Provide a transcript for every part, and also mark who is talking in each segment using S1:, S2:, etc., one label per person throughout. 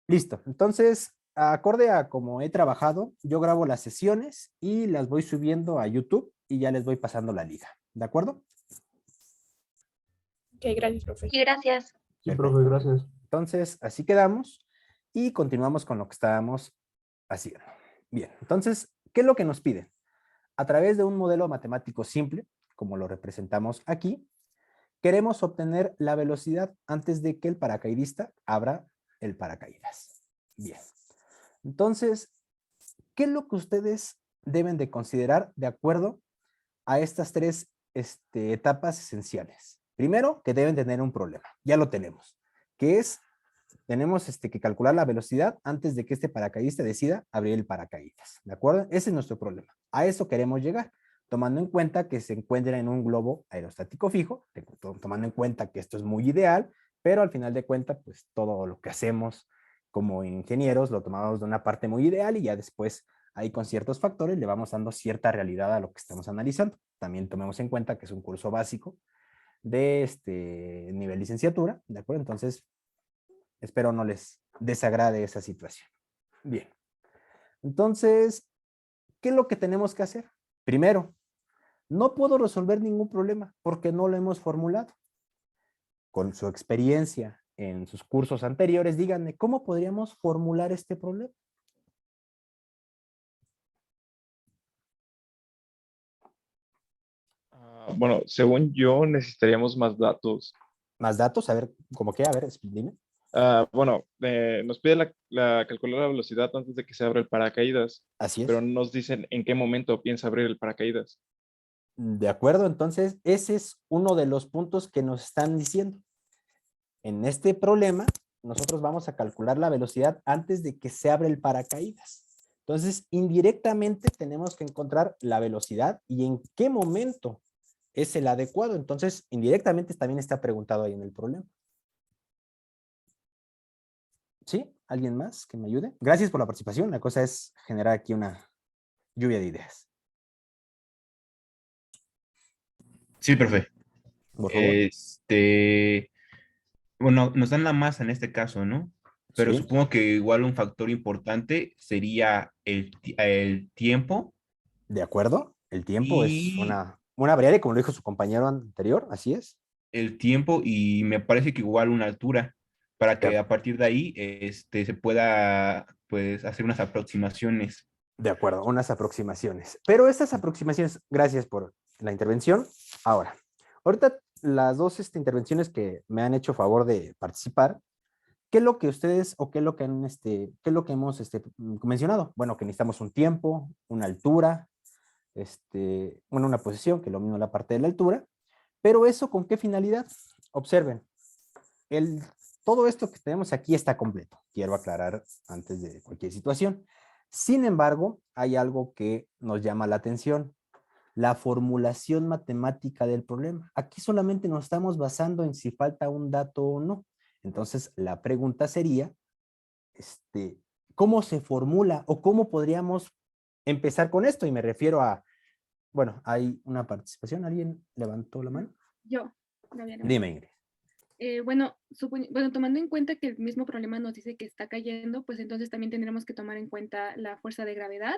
S1: Listo. Entonces, acorde a como he trabajado, yo grabo las sesiones y las voy subiendo a YouTube y ya les voy pasando la liga. ¿De acuerdo?
S2: Ok, gracias, profe.
S3: Sí, gracias.
S4: Sí, profe,
S1: Perfecto.
S4: gracias.
S1: Entonces, así quedamos y continuamos con lo que estábamos haciendo. Bien, entonces, ¿qué es lo que nos piden? A través de un modelo matemático simple, como lo representamos aquí, queremos obtener la velocidad antes de que el paracaidista abra el paracaídas. Bien. Entonces, ¿qué es lo que ustedes deben de considerar de acuerdo a estas tres etapas esenciales? Primero, que deben tener un problema. Ya lo tenemos, que es, tenemos que calcular la velocidad antes de que este paracaidista decida abrir el paracaídas. ¿De acuerdo? Ese es nuestro problema. A eso queremos llegar, tomando en cuenta que se encuentra en un globo aerostático fijo, tomando en cuenta que esto es muy ideal, pero al final de cuentas, pues todo lo que hacemos como ingenieros lo tomamos de una parte muy ideal y ya después ahí con ciertos factores le vamos dando cierta realidad a lo que estamos analizando. También tomemos en cuenta que es un curso básico de nivel licenciatura, ¿de acuerdo? Entonces, espero no les desagrade esa situación. Bien. Entonces, ¿qué es lo que tenemos que hacer? Primero, no puedo resolver ningún problema porque no lo hemos formulado. Con su experiencia en sus cursos anteriores, díganme, ¿cómo podríamos formular este problema?
S5: Bueno, según yo, necesitaríamos más datos.
S1: Más datos, a ver, ¿cómo qué? A ver, dime.
S5: Bueno, nos pide calcular la velocidad antes de que se abra el paracaídas,
S1: Así
S5: pero
S1: es.
S5: no nos dicen en qué momento piensa abrir el paracaídas.
S1: De acuerdo, entonces ese es uno de los puntos que nos están diciendo. En este problema, nosotros vamos a calcular la velocidad antes de que se abra el paracaídas. Entonces, indirectamente tenemos que encontrar la velocidad y en qué momento es el adecuado. Entonces, indirectamente también está preguntado ahí en el problema. ¿Sí? ¿Alguien más que me ayude? Gracias por la participación. La cosa es generar aquí una lluvia de ideas.
S6: Sí, profe.
S1: Por favor.
S6: Bueno, nos dan la masa en este caso, ¿no? Pero
S1: Sí.
S6: supongo que igual un factor importante sería el tiempo
S1: De acuerdo. El tiempo es
S6: y
S1: una variable, como lo dijo su compañero anterior. Así es.
S6: y me parece que igual una altura para
S1: De
S6: que a partir de ahí se pueda pues hacer unas aproximaciones.
S1: De acuerdo, unas aproximaciones. Pero estas aproximaciones, gracias por la intervención. Ahorita las dos intervenciones que me han hecho favor de participar, ¿qué es lo que ustedes o qué es lo que, qué es lo que hemos mencionado? Bueno, que necesitamos un tiempo, una altura, bueno, una posición, que es lo mismo la parte de la altura, pero eso ¿con qué finalidad? Observen, el, todo esto que tenemos aquí está completo. Quiero aclarar antes de cualquier situación. Sin embargo, hay algo que nos llama la atención. La formulación matemática del problema. Aquí solamente nos estamos basando en si falta un dato o no. Entonces, la pregunta sería, ¿cómo se formula o cómo podríamos empezar con esto? Y me refiero a, bueno, hay una participación. ¿Alguien levantó la mano?
S2: Yo, Gabriela.
S1: Dime, Ingrid.
S2: Bueno, tomando en cuenta que el mismo problema nos dice que está cayendo, pues entonces también tendremos que tomar en cuenta la fuerza de gravedad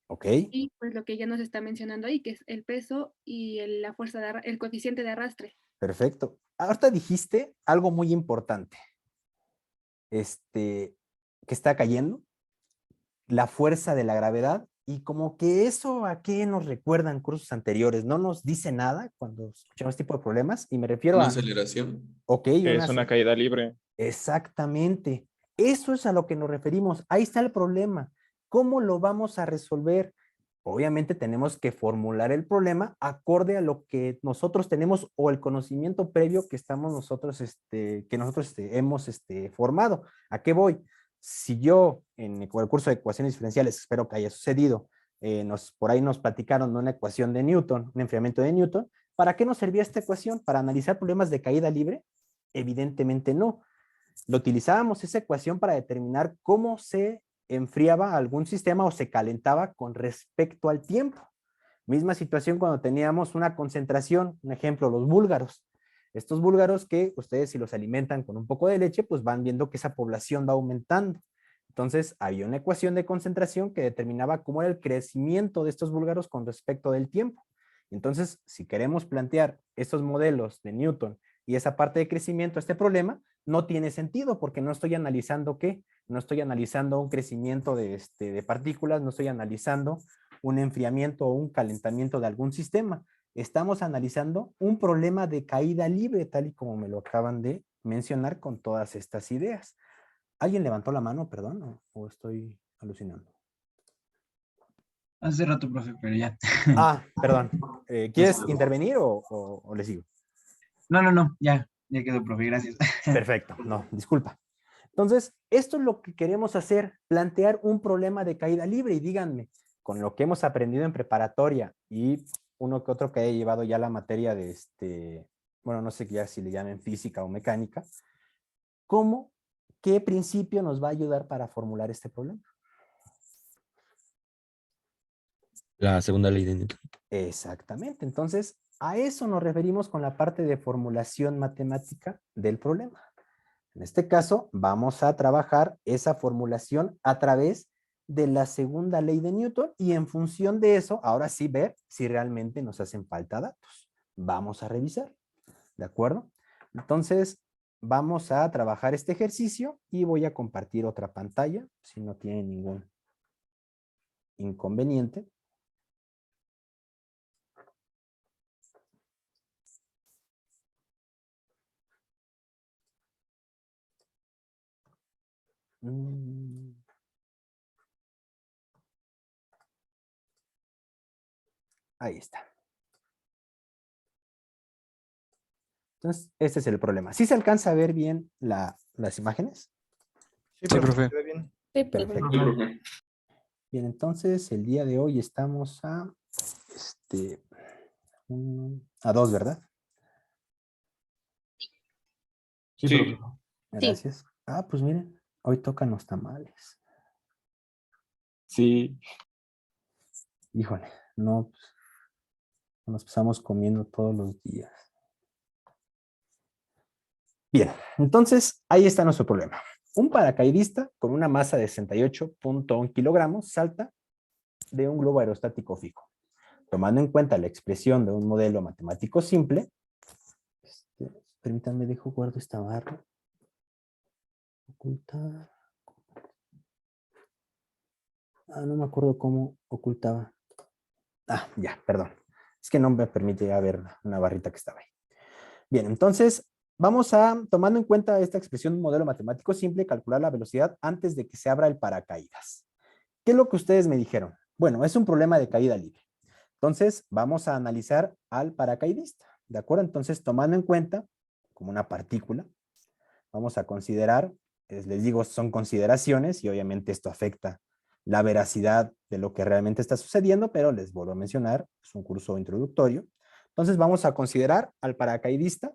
S1: Ok.
S2: y pues lo que ya nos está mencionando ahí, que es el peso y la fuerza el coeficiente de arrastre.
S1: Perfecto. Ahorita dijiste algo muy importante. Que está cayendo, la fuerza de la gravedad, y como que eso a qué nos recuerdan cursos anteriores, no nos dice nada cuando escuchamos este tipo de problemas, y me refiero
S7: Una
S1: a,
S7: aceleración.
S1: ok,
S5: Que es una caída libre.
S1: exactamente, eso es a lo que nos referimos, ahí está el problema, ¿cómo lo vamos a resolver? Obviamente tenemos que formular el problema acorde a lo que nosotros tenemos o el conocimiento previo que estamos nosotros, que nosotros hemos formado. ¿A qué voy? Si yo en el curso de ecuaciones diferenciales, espero que haya sucedido, por ahí nos platicaron de una ecuación de Newton, un enfriamiento de Newton, ¿para qué nos servía esta ecuación? ¿Para analizar problemas de caída libre? Evidentemente no. Lo utilizábamos esa ecuación para determinar cómo se enfriaba algún sistema o se calentaba con respecto al tiempo. Misma situación cuando teníamos una concentración, un ejemplo, los búlgaros. Estos búlgaros que ustedes si los alimentan con un poco de leche, pues van viendo que esa población va aumentando. Entonces, había una ecuación de concentración que determinaba cómo era el crecimiento de estos búlgaros con respecto del tiempo. Entonces, si queremos plantear estos modelos de Newton y esa parte de crecimiento a este problema, no tiene sentido porque no estoy analizando ¿qué? No estoy analizando un crecimiento de partículas, no estoy analizando un enfriamiento o un calentamiento de algún sistema. Estamos analizando un problema de caída libre, tal y como me lo acaban de mencionar con todas estas ideas. ¿Alguien levantó la mano, perdón, o estoy alucinando?
S3: Hace rato, profe, pero ya.
S1: Ah, perdón. ¿Quieres intervenir o le sigo?
S3: No, ya quedó, profe, gracias.
S1: Perfecto, no, disculpa. Entonces, esto es lo que queremos hacer, plantear un problema de caída libre y díganme, con lo que hemos aprendido en preparatoria y uno que otro que haya llevado ya la materia de bueno, no sé ya si le llamen física o mecánica, ¿qué principio nos va a ayudar para formular este problema?
S4: La segunda ley de Newton.
S1: Exactamente, entonces a eso nos referimos con la parte de formulación matemática del problema. En este caso, vamos a trabajar esa formulación a través de la segunda ley de Newton y en función de eso, ahora sí ver si realmente nos hacen falta datos. Vamos a revisar, ¿de acuerdo? Entonces, vamos a trabajar este ejercicio y voy a compartir otra pantalla, si no tiene ningún inconveniente. Ahí está. Entonces, este es el problema. ¿Sí se alcanza a ver bien las imágenes?
S5: Sí,
S4: Sí,
S5: profe.
S4: profe.
S5: ¿Se ve bien?
S2: Sí,
S1: Perfecto. Bien, entonces el día de hoy estamos a 2, ¿verdad?
S3: Sí,
S5: Sí.
S3: profe.
S1: Gracias. Ah, pues miren, hoy tocan los tamales.
S5: Sí.
S1: Híjole, no, pues, nos pasamos comiendo todos los días. Bien, entonces ahí está nuestro problema. Un paracaidista con una masa de 68.1 kilogramos salta de un globo aerostático fijo. Tomando en cuenta la expresión de un modelo matemático simple, permítanme, guardo esta barra. Ocultar. Ah, no me acuerdo cómo ocultaba. Ah, ya, perdón. Es que no me permite ya ver una barrita que estaba ahí. Bien, entonces vamos a, tomando en cuenta esta expresión de un modelo matemático simple, calcular la velocidad antes de que se abra el paracaídas. ¿Qué es lo que ustedes me dijeron? Bueno, es un problema de caída libre. Entonces, vamos a analizar al paracaidista, ¿de acuerdo? Entonces, tomando en cuenta como una partícula, vamos a considerar, les digo, son consideraciones y obviamente esto afecta la veracidad de lo que realmente está sucediendo, pero les vuelvo a mencionar, es un curso introductorio. Entonces, vamos a considerar al paracaidista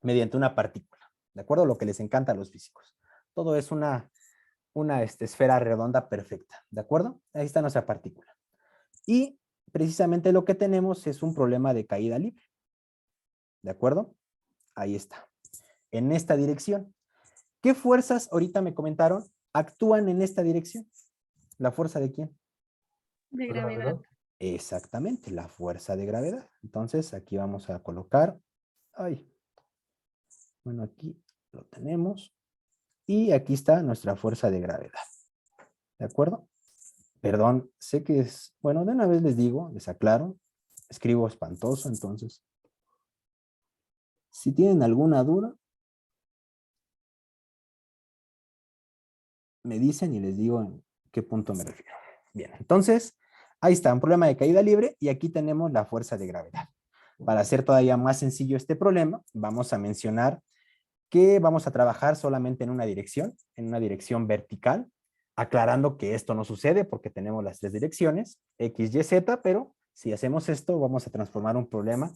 S1: mediante una partícula, ¿de acuerdo? Lo que les encanta a los físicos. Todo es una esfera redonda perfecta, ¿de acuerdo? Ahí está nuestra partícula. Y precisamente lo que tenemos es un problema de caída libre, ¿de acuerdo? Ahí está, en esta dirección. ¿Qué fuerzas, ahorita me comentaron, actúan en esta dirección? ¿La fuerza de quién?
S2: de gravedad.
S1: Exactamente, la fuerza de gravedad. Entonces, aquí vamos a colocar, bueno, aquí lo tenemos. Y aquí está nuestra fuerza de gravedad. ¿De acuerdo? Perdón, sé que es, bueno, de una vez les digo, les aclaro, escribo espantoso, entonces, si tienen alguna duda, me dicen y les digo en qué punto me refiero. Bien, entonces, ahí está, un problema de caída libre y aquí tenemos la fuerza de gravedad. Para hacer todavía más sencillo este problema, vamos a mencionar que vamos a trabajar solamente en una dirección vertical, aclarando que esto no sucede porque tenemos las 3 direcciones, X, Y, Z, pero si hacemos esto, vamos a transformar un problema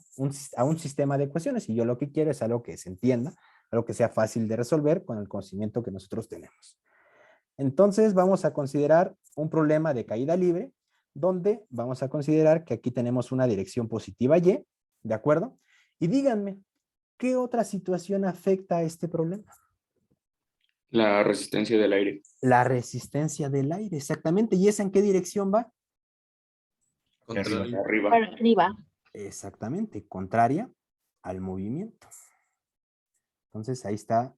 S1: a un sistema de ecuaciones y yo lo que quiero es algo que se entienda, algo que sea fácil de resolver con el conocimiento que nosotros tenemos. Entonces vamos a considerar un problema de caída libre, donde vamos a considerar que aquí tenemos una dirección positiva Y, ¿de acuerdo? Y díganme, ¿qué otra situación afecta a este problema?
S7: La resistencia del aire.
S1: La resistencia del aire, exactamente. ¿Y esa en qué dirección va?
S4: Contrario.
S7: Arriba.
S8: Para arriba.
S1: Exactamente, contraria al movimiento. Entonces ahí está.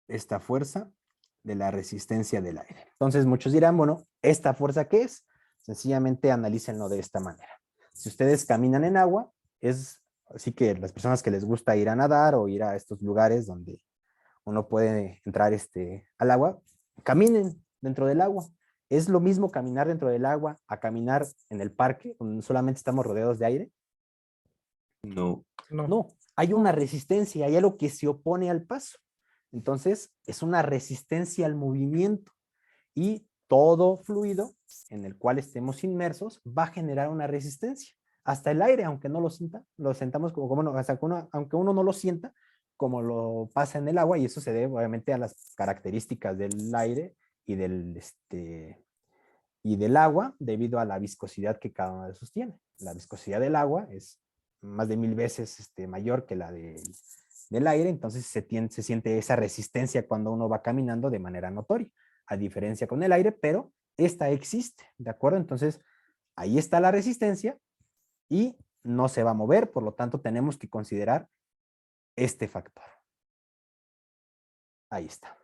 S1: Esta fuerza de la resistencia del aire. Entonces muchos dirán, bueno, ¿esta fuerza qué es? Sencillamente analícenlo de esta manera. Si ustedes caminan en agua, es así que las personas que les gusta ir a nadar o ir a estos lugares donde uno puede entrar al agua, caminen dentro del agua. ¿Es lo mismo caminar dentro del agua a caminar en el parque, donde solamente estamos rodeados de aire?
S4: No.
S1: No, hay una resistencia, hay algo que se opone al paso. Entonces, es una resistencia al movimiento y todo fluido en el cual estemos inmersos va a generar una resistencia. Hasta el aire, aunque no lo sienta, lo sentamos aunque uno no lo sienta, como lo pasa en el agua, y eso se debe obviamente a las características del aire y del agua debido a la viscosidad que cada uno de esos tiene. La viscosidad del agua es más de 1000 veces mayor que la del aire, entonces se siente esa resistencia cuando uno va caminando de manera notoria, a diferencia con el aire, pero esta existe, ¿de acuerdo? Entonces, ahí está la resistencia y no se va a mover, por lo tanto, tenemos que considerar este factor. Ahí está.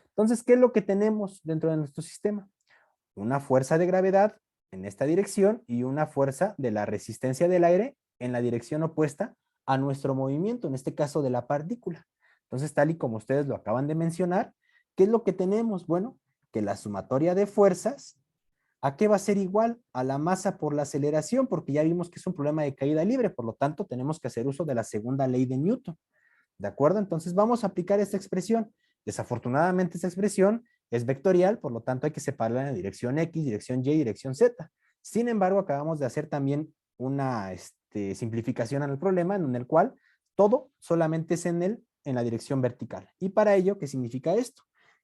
S1: Entonces, ¿qué es lo que tenemos dentro de nuestro sistema? Una fuerza de gravedad en esta dirección y una fuerza de la resistencia del aire en la dirección opuesta a nuestro movimiento, en este caso de la partícula. Entonces, tal y como ustedes lo acaban de mencionar, ¿qué es lo que tenemos? Bueno, que la sumatoria de fuerzas, ¿a qué va a ser igual? A la masa por la aceleración, porque ya vimos que es un problema de caída libre, por lo tanto, tenemos que hacer uso de la segunda ley de Newton. ¿De acuerdo? Entonces, vamos a aplicar esta expresión. Desafortunadamente, esta expresión es vectorial, por lo tanto, hay que separarla en la dirección X, dirección Y, dirección Z. Sin embargo, acabamos de hacer también una simplificación al problema en el cual todo solamente es en la dirección vertical. Y para ello, ¿qué significa esto?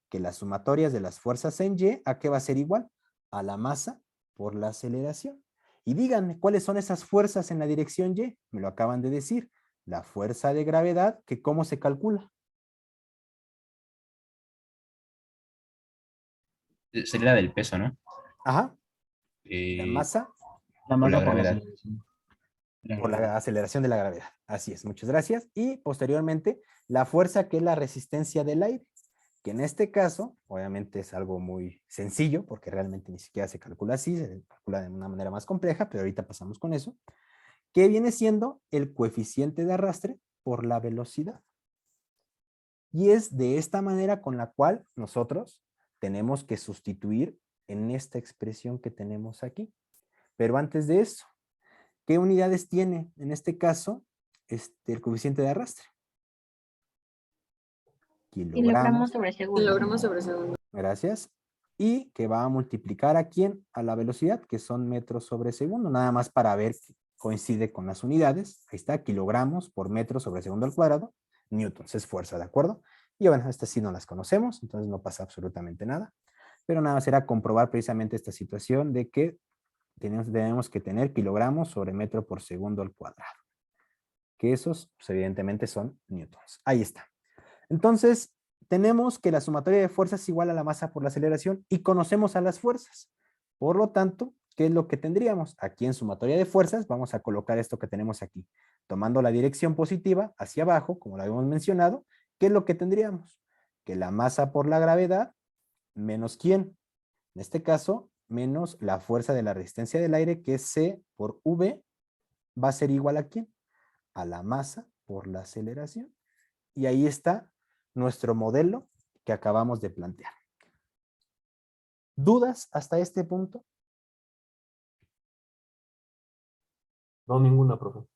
S1: Que las sumatorias de las fuerzas en Y, ¿a qué va a ser igual? A la masa por la aceleración. Y díganme, ¿cuáles son esas fuerzas en la dirección Y? Me lo acaban de decir. La fuerza de gravedad, que ¿cómo se calcula?
S6: Sería la del peso, ¿no?
S1: Ajá. La masa
S3: La
S6: Por la
S3: masa por la
S6: gravedad.
S3: aceleración.
S1: por la aceleración de la gravedad. Así es, muchas gracias. Y posteriormente, la fuerza que es la resistencia del aire, que en este caso, obviamente es algo muy sencillo, porque realmente ni siquiera se calcula así, se calcula de una manera más compleja, pero ahorita pasamos con eso, que viene siendo el coeficiente de arrastre por la velocidad. Y es de esta manera con la cual nosotros tenemos que sustituir en esta expresión que tenemos aquí. Pero antes de eso, ¿qué unidades tiene en este caso el coeficiente de arrastre?
S8: Kilogramos sobre segundo.
S2: Kilogramos sobre segundo.
S1: Gracias. Y que va a multiplicar a quién? A la velocidad, que son metros sobre segundo, nada más para ver que coincide con las unidades. Ahí está, kilogramos por metro sobre segundo al cuadrado. Newtons es fuerza, ¿de acuerdo? Y bueno, estas sí no las conocemos, entonces no pasa absolutamente nada. Pero nada, será comprobar precisamente esta situación de que tenemos que tener kilogramos sobre metro por segundo al cuadrado. Que esos, pues, evidentemente son newtons. Ahí está. Entonces, tenemos que la sumatoria de fuerzas es igual a la masa por la aceleración y conocemos a las fuerzas. Por lo tanto, ¿qué es lo que tendríamos? Aquí en sumatoria de fuerzas vamos a colocar esto que tenemos aquí. Tomando la dirección positiva hacia abajo, como lo habíamos mencionado, ¿qué es lo que tendríamos? Que la masa por la gravedad menos ¿quién? En este caso, menos la fuerza de la resistencia del aire, que es C por V, va a ser igual a ¿quién? A la masa por la aceleración. Y ahí está nuestro modelo que acabamos de plantear. ¿Dudas hasta este punto?
S3: No, ninguna, profe.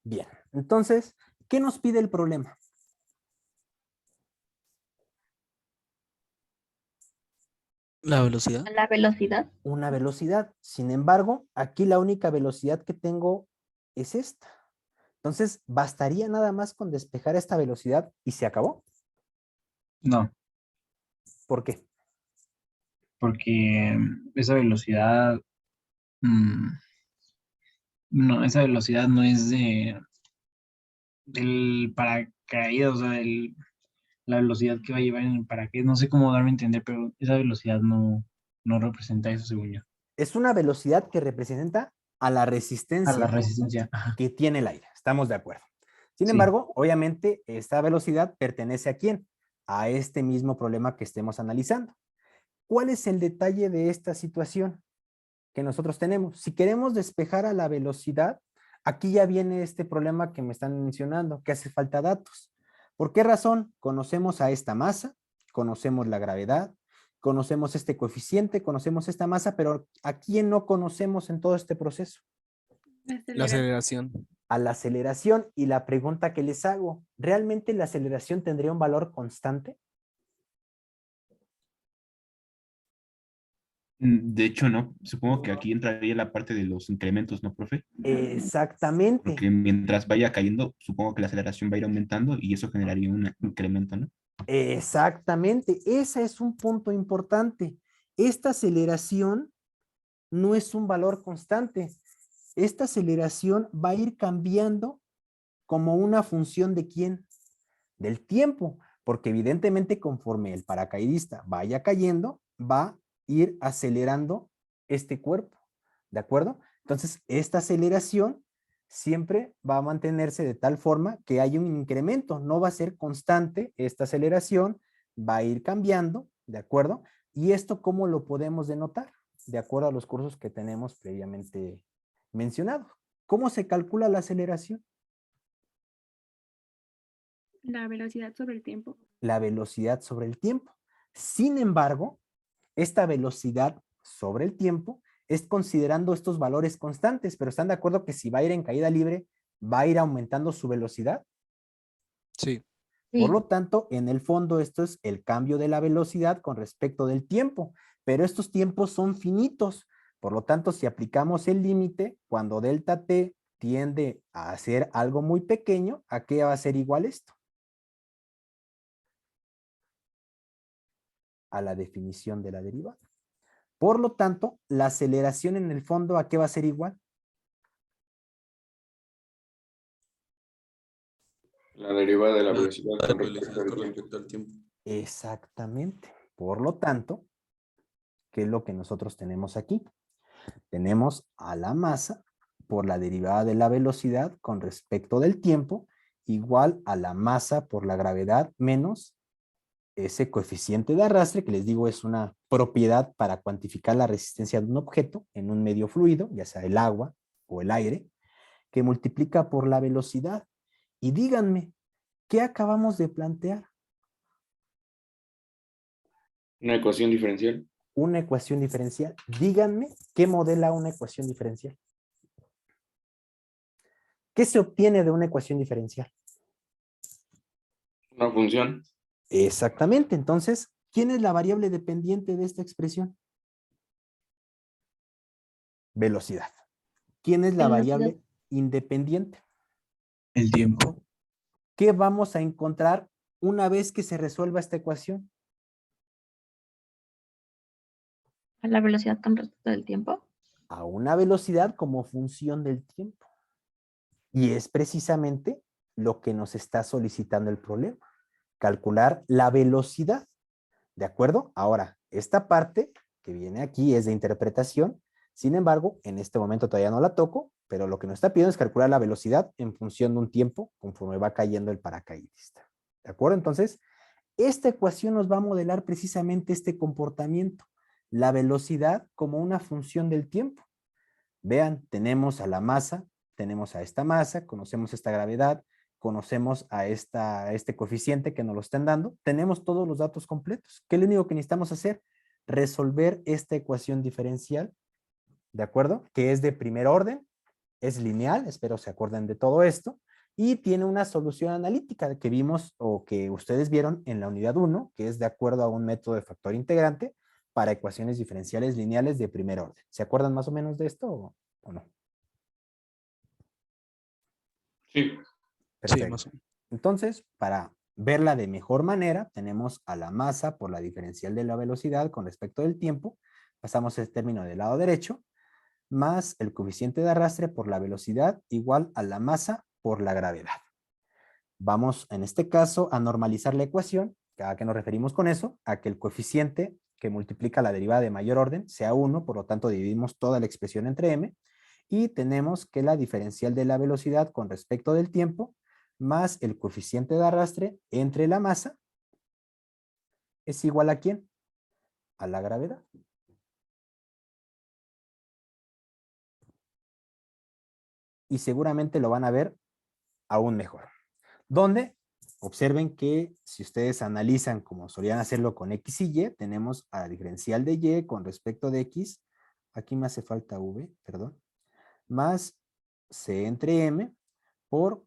S1: Bien, entonces, ¿qué nos pide el problema?
S9: La velocidad.
S8: La velocidad.
S1: Una velocidad. Sin embargo, aquí la única velocidad que tengo es esta. Entonces, ¿bastaría nada más con despejar esta velocidad y se acabó?
S3: No,
S1: ¿Por qué?
S3: porque esa velocidad, no, esa velocidad no es de, del paracaídas, o sea, la velocidad que va a llevar en el paracaídas. No sé cómo darme a entender, pero esa velocidad no representa eso, según yo.
S1: Es una velocidad que representa a la
S3: A
S1: resistencia
S3: la resistencia. Ajá.
S1: que tiene el aire. Estamos de acuerdo. Sin
S3: Sí.
S1: embargo, obviamente, esta velocidad pertenece ¿a quién? A este mismo problema que estemos analizando. ¿Cuál es el detalle de esta situación que nosotros tenemos? Si queremos despejar a la velocidad, aquí ya viene este problema que me están mencionando, que hace falta datos. ¿Por qué razón? Conocemos a esta masa, conocemos la gravedad, conocemos este coeficiente, conocemos esta masa, pero ¿a quién no conocemos en todo este proceso?
S9: La aceleración.
S1: A la aceleración. Y la pregunta que les hago, ¿realmente la aceleración tendría un valor constante?
S6: De hecho, no. Supongo que aquí entraría la parte de los incrementos, ¿no, profe?
S1: Exactamente.
S6: Porque mientras vaya cayendo, supongo que la aceleración va a ir aumentando y eso generaría un incremento, ¿no?
S1: Exactamente. Ese es un punto importante. Esta aceleración no es un valor constante. Esta aceleración va a ir cambiando como una función ¿de quién? Del tiempo, porque evidentemente conforme el paracaidista vaya cayendo, va a ir acelerando este cuerpo, ¿de acuerdo? Entonces, esta aceleración siempre va a mantenerse de tal forma que hay un incremento, no va a ser constante esta aceleración, va a ir cambiando, ¿de acuerdo? ¿Y esto cómo lo podemos denotar? De acuerdo a los cursos que tenemos previamente mencionados. ¿Cómo se calcula la aceleración?
S2: La velocidad sobre el tiempo.
S1: La velocidad sobre el tiempo. Sin embargo, esta velocidad sobre el tiempo es considerando estos valores constantes, pero ¿están de acuerdo que si va a ir en caída libre, va a ir aumentando su velocidad?
S9: Sí.
S1: Por lo tanto, en el fondo esto es el cambio de la velocidad con respecto del tiempo, pero estos tiempos son finitos. Por lo tanto, si aplicamos el límite, cuando delta t tiende a ser algo muy pequeño, ¿a qué va a ser igual esto? A la definición de la derivada. Por lo tanto, la aceleración en el fondo, ¿a qué va a ser igual?
S4: La derivada de la
S7: La
S4: velocidad
S7: la
S4: con
S7: velocidad
S4: respecto al
S7: con
S4: tiempo.
S7: respecto al tiempo.
S1: Exactamente. Por lo tanto, ¿qué es lo que nosotros tenemos aquí? Tenemos a la masa por la derivada de la velocidad con respecto del tiempo igual a la masa por la gravedad menos ese coeficiente de arrastre, que les digo es una propiedad para cuantificar la resistencia de un objeto en un medio fluido, ya sea el agua o el aire, que multiplica por la velocidad. Y díganme, ¿qué acabamos de plantear?
S4: Una ecuación diferencial.
S1: Una ecuación diferencial. Díganme, ¿qué modela una ecuación diferencial? ¿Qué se obtiene de una ecuación diferencial?
S4: Una función.
S1: Exactamente. Entonces, ¿quién es la variable dependiente de esta expresión? Velocidad. ¿Quién es la
S8: Velocidad.
S1: variable independiente?
S9: El tiempo.
S1: ¿Qué vamos a encontrar una vez que se resuelva esta ecuación?
S8: A la velocidad con respecto del tiempo.
S1: A una velocidad como función del tiempo. Y es precisamente lo que nos está solicitando el problema. Calcular la velocidad. ¿De acuerdo? Ahora, esta parte que viene aquí es de interpretación. Sin embargo, en este momento todavía no la toco, pero lo que nos está pidiendo es calcular la velocidad en función de un tiempo conforme va cayendo el paracaidista. ¿De acuerdo? Entonces, esta ecuación nos va a modelar precisamente este comportamiento. La velocidad como una función del tiempo. Vean, tenemos a la masa, tenemos a esta masa, conocemos esta gravedad, conocemos a este coeficiente que nos lo están dando, tenemos todos los datos completos. ¿Qué es lo único que necesitamos hacer? Resolver esta ecuación diferencial, ¿de acuerdo? Que es de primer orden, es lineal, espero se acuerden de todo esto, y tiene una solución analítica que vimos o que ustedes vieron en la unidad 1, que es de acuerdo a un método de factor integrante para ecuaciones diferenciales lineales de primer orden. ¿Se acuerdan más o menos de esto o no?
S4: Sí.
S1: Perfecto.
S9: Sí, más o menos.
S1: Entonces, para verla de mejor manera, tenemos a la masa por la diferencial de la velocidad con respecto del tiempo, pasamos el término del lado derecho, más el coeficiente de arrastre por la velocidad igual a la masa por la gravedad. Vamos, en este caso, a normalizar la ecuación. ¿A qué nos referimos con eso? A que el coeficiente que multiplica la derivada de mayor orden sea 1, por lo tanto dividimos toda la expresión entre m, y tenemos que la diferencial de la velocidad con respecto del tiempo más el coeficiente de arrastre entre la masa es igual ¿a quién? A la gravedad. Y seguramente lo van a ver aún mejor. Donde observen que si ustedes analizan como solían hacerlo con x y y, tenemos a la diferencial de y con respecto de x, aquí me hace falta v, perdón, más c entre m por,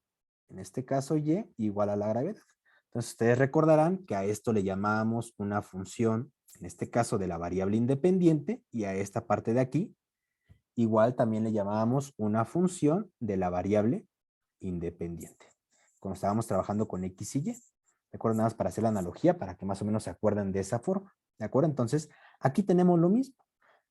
S1: en este caso y, igual a la gravedad. Entonces ustedes recordarán que a esto le llamamos una función, en este caso de la variable independiente, y a esta parte de aquí, igual también le llamábamos una función de la variable independiente, cuando estábamos trabajando con x y y. ¿De acuerdo? Nada más para hacer la analogía, para que más o menos se acuerden de esa forma. ¿De acuerdo? Entonces, aquí tenemos lo mismo.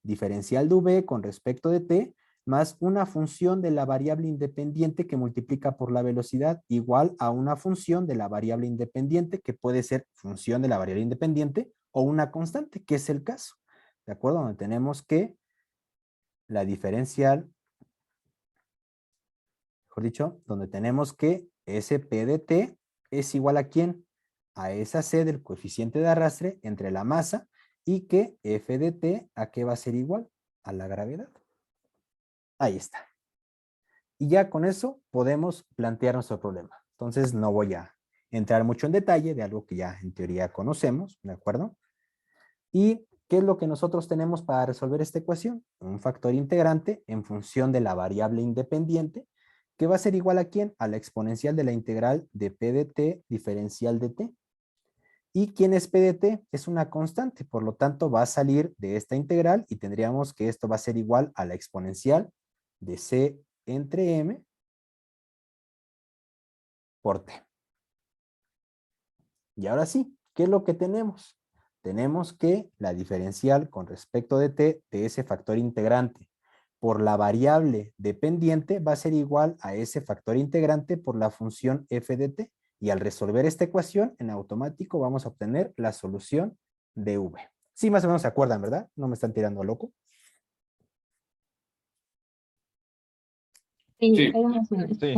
S1: Diferencial de v con respecto de t, más una función de la variable independiente que multiplica por la velocidad, igual a una función de la variable independiente, que puede ser función de la variable independiente o una constante, que es el caso. ¿De acuerdo? Donde tenemos que la diferencial, mejor dicho, donde tenemos que SP de t es igual ¿a quién? A esa c del coeficiente de arrastre entre la masa, y que f de t ¿a qué va a ser igual? A la gravedad. Ahí está. Y ya con eso podemos plantear nuestro problema. Entonces no voy a entrar mucho en detalle de algo que ya en teoría conocemos, ¿de acuerdo? ¿Y qué es lo que nosotros tenemos para resolver esta ecuación? Un factor integrante en función de la variable independiente, que va a ser igual ¿a quién? A la exponencial de la integral de p de t diferencial de t. ¿Y quién es p de t? Es una constante, por lo tanto va a salir de esta integral y tendríamos que esto va a ser igual a la exponencial de c entre m por t. Y ahora sí, ¿qué es lo que tenemos? Tenemos que la diferencial con respecto de t de ese factor integrante por la variable dependiente va a ser igual a ese factor integrante por la función f de t. Y al resolver esta ecuación, en automático vamos a obtener la solución de v. Sí, más o menos se acuerdan, ¿verdad? No me están tirando loco.
S8: Sí,
S4: Sí.
S8: hay más o menos.
S5: Sí.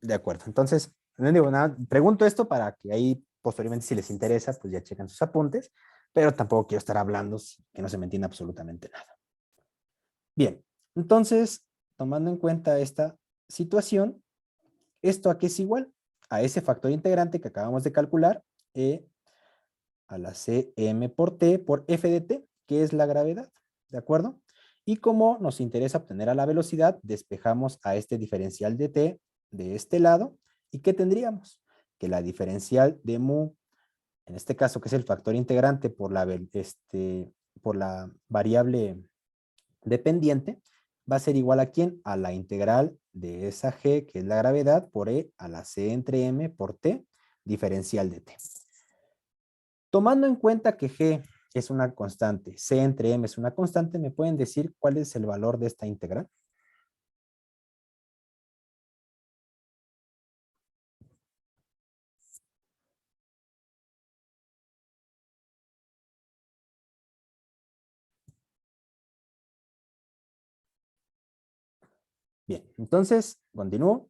S1: De acuerdo. Entonces, no digo nada, pregunto esto para que ahí posteriormente, si les interesa, pues ya chequen sus apuntes, pero tampoco quiero estar hablando que no se me entienda absolutamente nada. Bien, entonces, tomando en cuenta esta situación, ¿esto a qué es igual? A ese factor integrante que acabamos de calcular, E a la cm por t por f de t, que es la gravedad, ¿de acuerdo? Y como nos interesa obtener a la velocidad, despejamos a este diferencial de t de este lado, ¿y qué tendríamos? Que la diferencial de mu, en este caso que es el factor integrante por la variable dependiente, va a ser igual ¿a quién? A la integral de esa g, que es la gravedad, por e a la c entre m por t, diferencial de t. Tomando en cuenta que g es una constante, c entre m es una constante, ¿me pueden decir cuál es el valor de esta integral? Bien, entonces, continúo.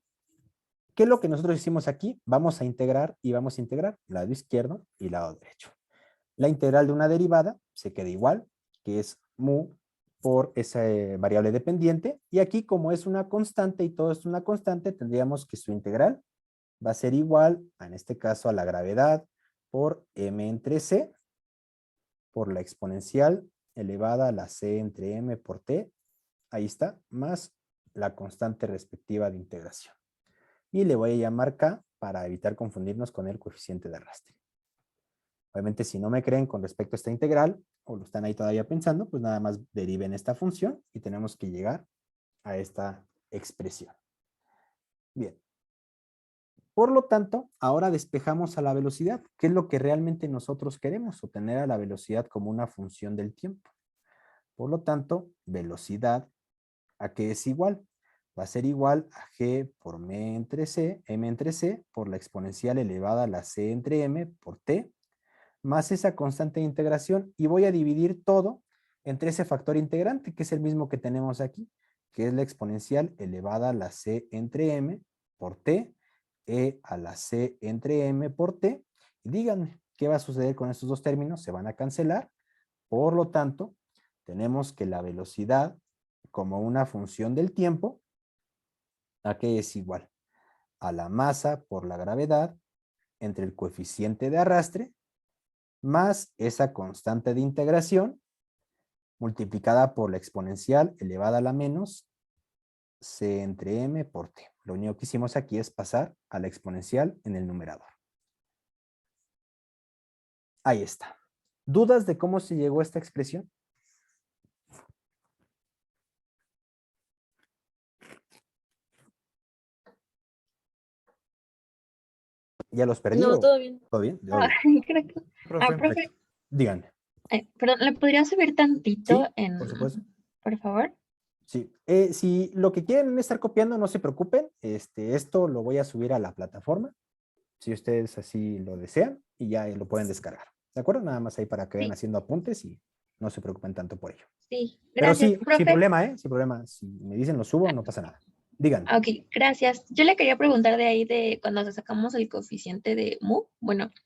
S1: ¿Qué es lo que nosotros hicimos aquí? Vamos a integrar y vamos a integrar lado izquierdo y lado derecho. La integral de una derivada se queda igual, que es mu por esa variable dependiente. Y aquí, como es una constante y todo es una constante, tendríamos que su integral va a ser igual, en este caso, a la gravedad por m entre c, por la exponencial elevada a la c entre m por t, ahí está, más la constante respectiva de integración. Y le voy a llamar k para evitar confundirnos con el coeficiente de arrastre. Obviamente, si no me creen con respecto a esta integral, o lo están ahí todavía pensando, pues nada más deriven esta función y tenemos que llegar a esta expresión. Bien. Por lo tanto, ahora despejamos a la velocidad, que es lo que realmente nosotros queremos, obtener a la velocidad como una función del tiempo. Por lo tanto, velocidad, ¿a qué es igual? va a ser igual a G por M entre C por la exponencial elevada a la C entre M por T, más esa constante de integración, y voy a dividir todo entre ese factor integrante, que es el mismo que tenemos aquí, que es la exponencial elevada a la C entre M por T, E a la C entre M por T, y díganme, ¿qué va a suceder con estos dos términos? Se van a cancelar, por lo tanto, tenemos que la velocidad como una función del tiempo, ¿a qué es igual? A la masa por la gravedad entre el coeficiente de arrastre más esa constante de integración multiplicada por la exponencial elevada a la menos C entre M por T. Lo único que hicimos aquí es pasar a la exponencial en el numerador. Ahí está. ¿Dudas de cómo se llegó a esta expresión? ¿Ya los perdí?
S8: No,
S1: o-
S8: todo bien.
S1: ¿Todo bien?
S8: Ah,
S1: Bien.
S8: creo que-
S9: Profe,
S8: profe,
S1: Díganme.
S8: perdón, ¿le podría subir tantito
S1: Sí, por supuesto.
S8: por favor?
S1: Sí. Si lo que quieren es estar copiando, no se preocupen. Esto lo voy a subir a la plataforma, si ustedes así lo desean, y ya lo pueden descargar. ¿De acuerdo? Nada más ahí para que vayan
S8: Sí.
S1: haciendo apuntes y no se preocupen tanto por ello.
S8: Sí,
S1: Pero
S8: gracias,
S1: sí, sin
S8: profe.
S1: problema, ¿eh? Sin problema. Si me dicen lo subo, no pasa nada. Díganme.
S8: Ok, gracias. Yo le quería preguntar de ahí de cuando sacamos el coeficiente de mu, bueno, y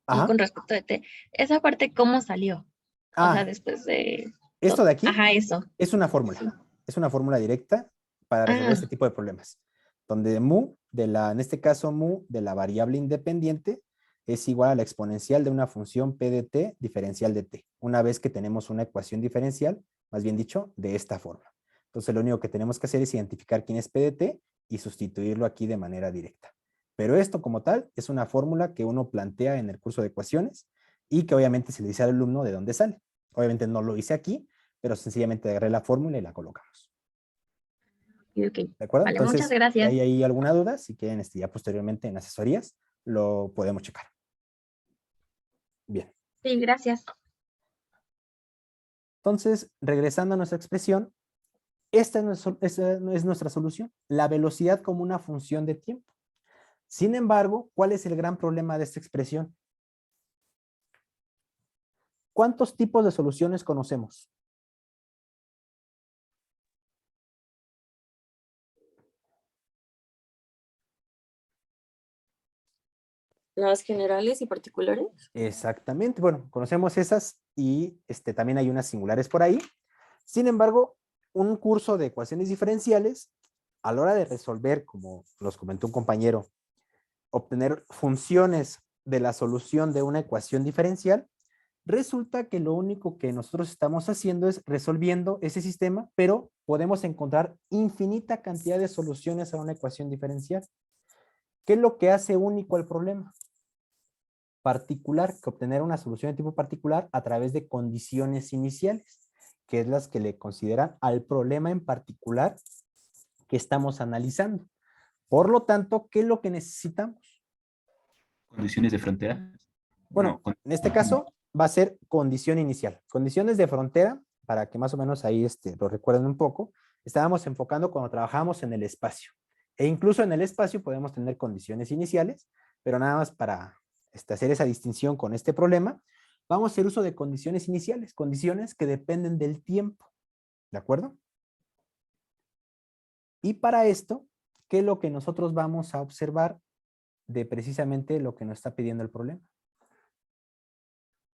S1: Ajá.
S8: con respecto de t, esa parte, ¿cómo salió? O sea,
S1: Ah,
S8: después de...
S1: esto de aquí
S8: Ajá, eso.
S1: es una fórmula.
S8: Sí.
S1: Es una fórmula directa para resolver
S8: Ah,
S1: este tipo de problemas. Donde mu, en este caso mu de la variable independiente, es igual a la exponencial de una función p de t diferencial de t. Una vez que tenemos una ecuación diferencial, más bien dicho, de esta forma. Entonces lo único que tenemos que hacer es identificar quién es p de t y sustituirlo aquí de manera directa. Pero esto como tal es una fórmula que uno plantea en el curso de ecuaciones y que obviamente se le dice al alumno de dónde sale. Obviamente no lo hice aquí, pero sencillamente agarré la fórmula y la colocamos.
S8: ok.
S1: ¿De acuerdo?
S8: Vale, muchas
S1: Entonces, si
S8: gracias.
S1: hay ahí alguna duda, si quieren ya posteriormente en asesorías, lo podemos checar. Bien.
S8: Sí, gracias.
S1: Entonces, regresando a nuestra expresión, esta es nuestra solución, la velocidad como una función de tiempo. Sin embargo, ¿cuál es el gran problema de esta expresión? ¿Cuántos tipos de soluciones conocemos?
S7: Las generales y particulares.
S1: Exactamente, bueno, conocemos esas y también hay unas singulares por ahí. Sin embargo, un curso de ecuaciones diferenciales, a la hora de resolver, como nos comentó un compañero, obtener funciones de la solución de una ecuación diferencial, resulta que lo único que nosotros estamos haciendo es resolviendo ese sistema, pero podemos encontrar infinita cantidad de soluciones a una ecuación diferencial. ¿Qué es lo que hace único el problema? Particular, que obtener una solución de tipo particular a través de condiciones iniciales, que es las que le consideran al problema en particular que estamos analizando. Por lo tanto, ¿qué es lo que necesitamos?
S6: Condiciones de frontera.
S1: Bueno, en este caso va a ser condición inicial. Condiciones de frontera, para que más o menos ahí lo recuerden un poco, estábamos enfocando cuando trabajábamos en el espacio. E incluso en el espacio podemos tener condiciones iniciales, pero nada más para hacer esa distinción con este problema, vamos a hacer uso de condiciones iniciales, condiciones que dependen del tiempo. ¿De acuerdo? Y para esto, ¿qué es lo que nosotros vamos a observar de precisamente lo que nos está pidiendo el problema?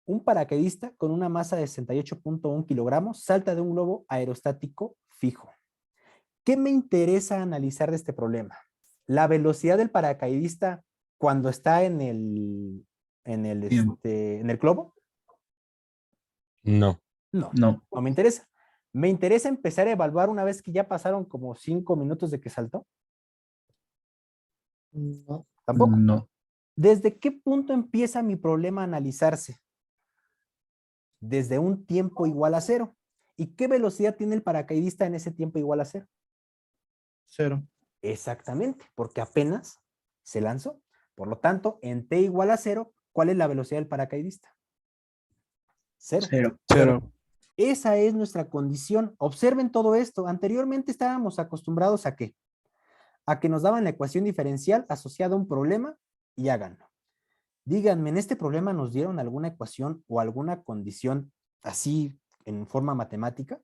S1: Un paracaidista con una masa de 68.1 kilogramos salta de un globo aerostático fijo. ¿Qué me interesa analizar de este problema? ¿La velocidad del paracaidista cuando está en el globo?
S9: No.
S1: No,
S3: No.
S1: no me interesa. Me interesa empezar a evaluar una vez que ya pasaron como 5 minutos de que saltó.
S7: No.
S1: Tampoco.
S3: No.
S1: ¿Desde qué punto empieza mi problema a analizarse? Desde un tiempo igual a 0. ¿Y qué velocidad tiene el paracaidista en ese tiempo igual a 0?
S3: 0.
S1: Exactamente, porque apenas se lanzó. Por lo tanto, en t igual a 0, ¿cuál es la velocidad del paracaidista? 0.
S3: 0.
S9: 0.
S1: Esa es nuestra condición. Observen todo esto. Anteriormente estábamos acostumbrados ¿a qué? A que nos daban la ecuación diferencial asociada a un problema y háganlo. Díganme, ¿en este problema nos dieron alguna ecuación o alguna condición así en forma matemática?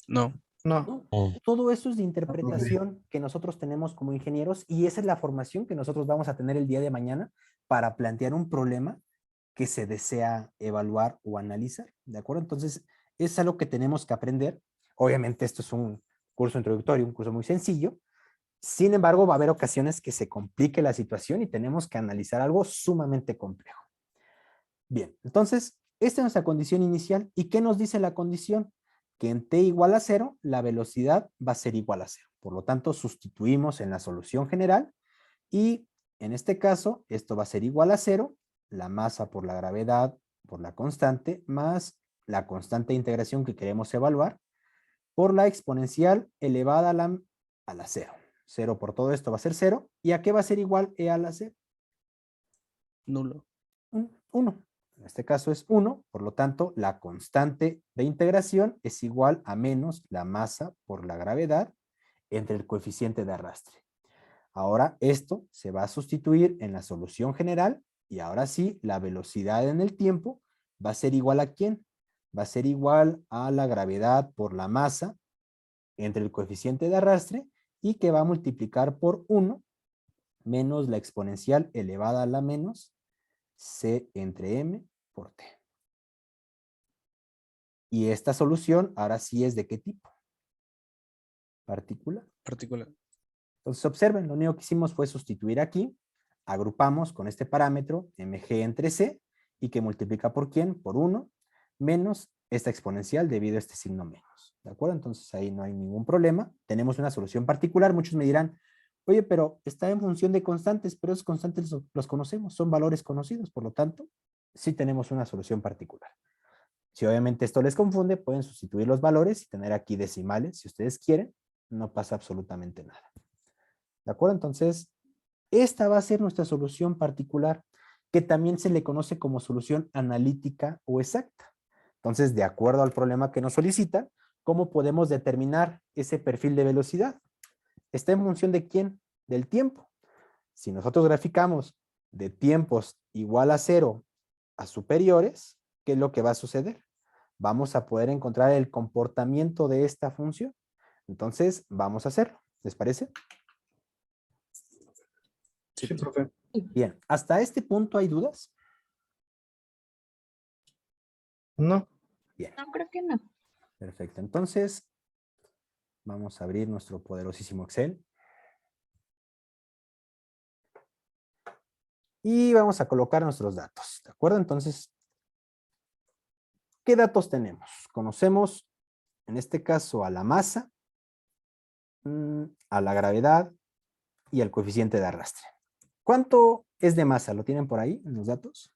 S10: No.
S1: No. Todo eso es de interpretación que nosotros tenemos como ingenieros y esa es la formación que nosotros vamos a tener el día de mañana para plantear un problema que se desea evaluar o analizar, ¿de acuerdo? Entonces, es algo que tenemos que aprender. Obviamente, esto es un curso introductorio, un curso muy sencillo. Sin embargo, va a haber ocasiones que se complique la situación y tenemos que analizar algo sumamente complejo. Bien, entonces, esta es nuestra condición inicial. ¿Y qué nos dice la condición? Que en t igual a 0, la velocidad va a ser igual a 0. Por lo tanto, sustituimos en la solución general y en este caso, esto va a ser igual a 0, la masa por la gravedad, por la constante, más la constante de integración que queremos evaluar, por la exponencial elevada a la 0. 0 por todo esto va a ser 0. ¿Y a qué va a ser igual e a la 0?
S10: Nulo.
S1: 1. En este caso es 1, por lo tanto, la constante de integración es igual a menos la masa por la gravedad entre el coeficiente de arrastre. Ahora esto se va a sustituir en la solución general y ahora sí, la velocidad en el tiempo va a ser igual a ¿quién? Va a ser igual a la gravedad por la masa entre el coeficiente de arrastre y que va a multiplicar por 1 menos la exponencial elevada a la menos c entre m por t. Y esta solución ahora sí es ¿de qué tipo? Particular.
S10: Particular.
S1: Entonces observen, lo único que hicimos fue sustituir aquí, agrupamos con este parámetro mg entre c y que multiplica por ¿quién? Por 1 menos esta exponencial debido a este signo menos. ¿De acuerdo? Entonces ahí no hay ningún problema. Tenemos una solución particular. Muchos me dirán, oye, pero está en función de constantes, pero esos constantes los conocemos, son valores conocidos, por lo tanto, sí tenemos una solución particular. Si obviamente esto les confunde, pueden sustituir los valores y tener aquí decimales, si ustedes quieren, no pasa absolutamente nada. ¿De acuerdo? Entonces, esta va a ser nuestra solución particular, que también se le conoce como solución analítica o exacta. Entonces, de acuerdo al problema que nos solicita, ¿cómo podemos determinar ese perfil de velocidad? ¿Está en función de quién? Del tiempo. Si nosotros graficamos de tiempos igual a 0 a superiores, ¿qué es lo que va a suceder? Vamos a poder encontrar el comportamiento de esta función. Entonces, vamos a hacerlo. ¿Les parece?
S3: Sí, profe.
S1: Bien, ¿hasta este punto hay dudas?
S3: No.
S1: Bien.
S8: No, creo que no.
S1: Perfecto, entonces vamos a abrir nuestro poderosísimo Excel. Y vamos a colocar nuestros datos, ¿de acuerdo? Entonces, ¿qué datos tenemos? Conocemos, en este caso, a la masa, a la gravedad y al coeficiente de arrastre. ¿Cuánto es de masa? ¿Lo tienen por ahí en los datos?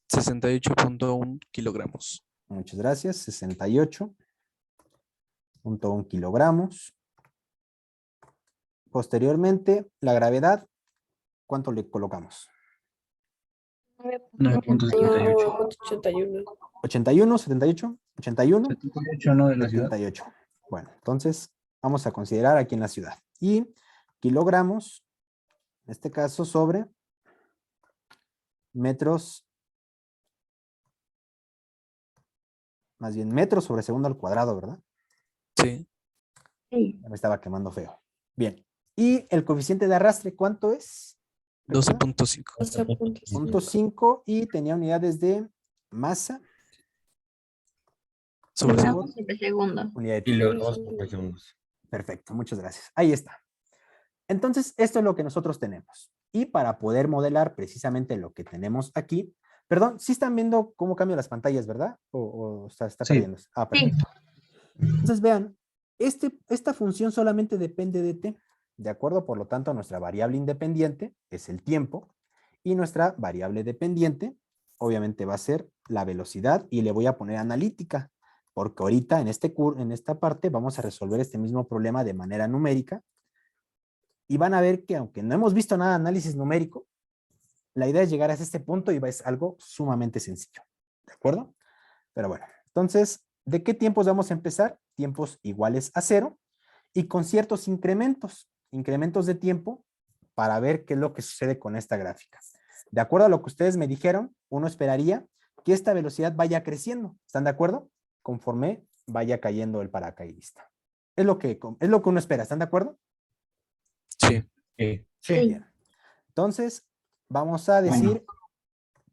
S10: 68.1 kilogramos.
S1: Muchas gracias, 68.1 kilogramos. Posteriormente, la gravedad, ¿cuánto le colocamos?
S3: 9.78.
S7: 81.
S1: 81, 78, 81.
S3: 78, ¿no? De la ciudad.
S1: 78. Bueno, entonces vamos a considerar aquí en la ciudad. Y kilogramos, en este caso, sobre metros, más bien metros sobre segundo al cuadrado, ¿verdad?
S10: Sí.
S1: Ya me estaba quemando feo. Bien. ¿Y el coeficiente de arrastre cuánto es?
S10: 12.5.
S1: 12.5 y tenía unidades de masa
S10: Sobre
S8: Kilogramos sobre segundo.
S1: unidad de tiempo.
S9: Kilogramos por segundo.
S1: Perfecto, muchas gracias. Ahí está. Entonces, esto es lo que nosotros tenemos. Y para poder modelar precisamente lo que tenemos aquí, perdón, sí están viendo cómo cambio las pantallas, ¿verdad? ¿O está
S3: Sí.
S1: perdiéndose? Ah, perfecto. Entonces, vean, esta función solamente depende de t, ¿de acuerdo? Por lo tanto, nuestra variable independiente es el tiempo y nuestra variable dependiente, obviamente, va a ser la velocidad y le voy a poner analítica, porque ahorita en esta parte vamos a resolver este mismo problema de manera numérica y van a ver que aunque no hemos visto nada de análisis numérico, la idea es llegar hasta este punto y es algo sumamente sencillo, ¿de acuerdo? Pero bueno, entonces ¿de qué tiempos vamos a empezar? Tiempos iguales a 0 y con ciertos incrementos de tiempo para ver qué es lo que sucede con esta gráfica. De acuerdo a lo que ustedes me dijeron, uno esperaría que esta velocidad vaya creciendo. ¿Están de acuerdo? Conforme vaya cayendo el paracaidista. Es lo que uno espera. ¿Están de acuerdo?
S10: Sí.
S6: Sí.
S1: Bien. Entonces, vamos a decir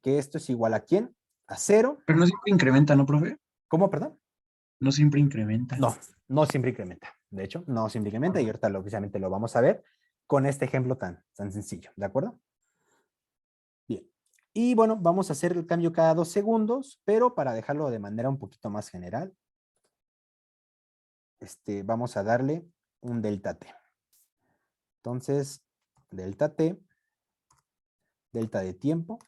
S1: que esto es igual a ¿quién? A 0.
S3: Pero no siempre incrementa, ¿no, profe?
S1: ¿Cómo, perdón?
S3: No siempre incrementa.
S1: No, no siempre incrementa. De hecho, no siempre incrementa y ahorita obviamente lo vamos a ver con este ejemplo tan sencillo. ¿De acuerdo? Bien. Y bueno, vamos a hacer el cambio cada 2 segundos, pero para dejarlo de manera un poquito más general, vamos a darle un delta t. Entonces, delta t, delta de tiempo,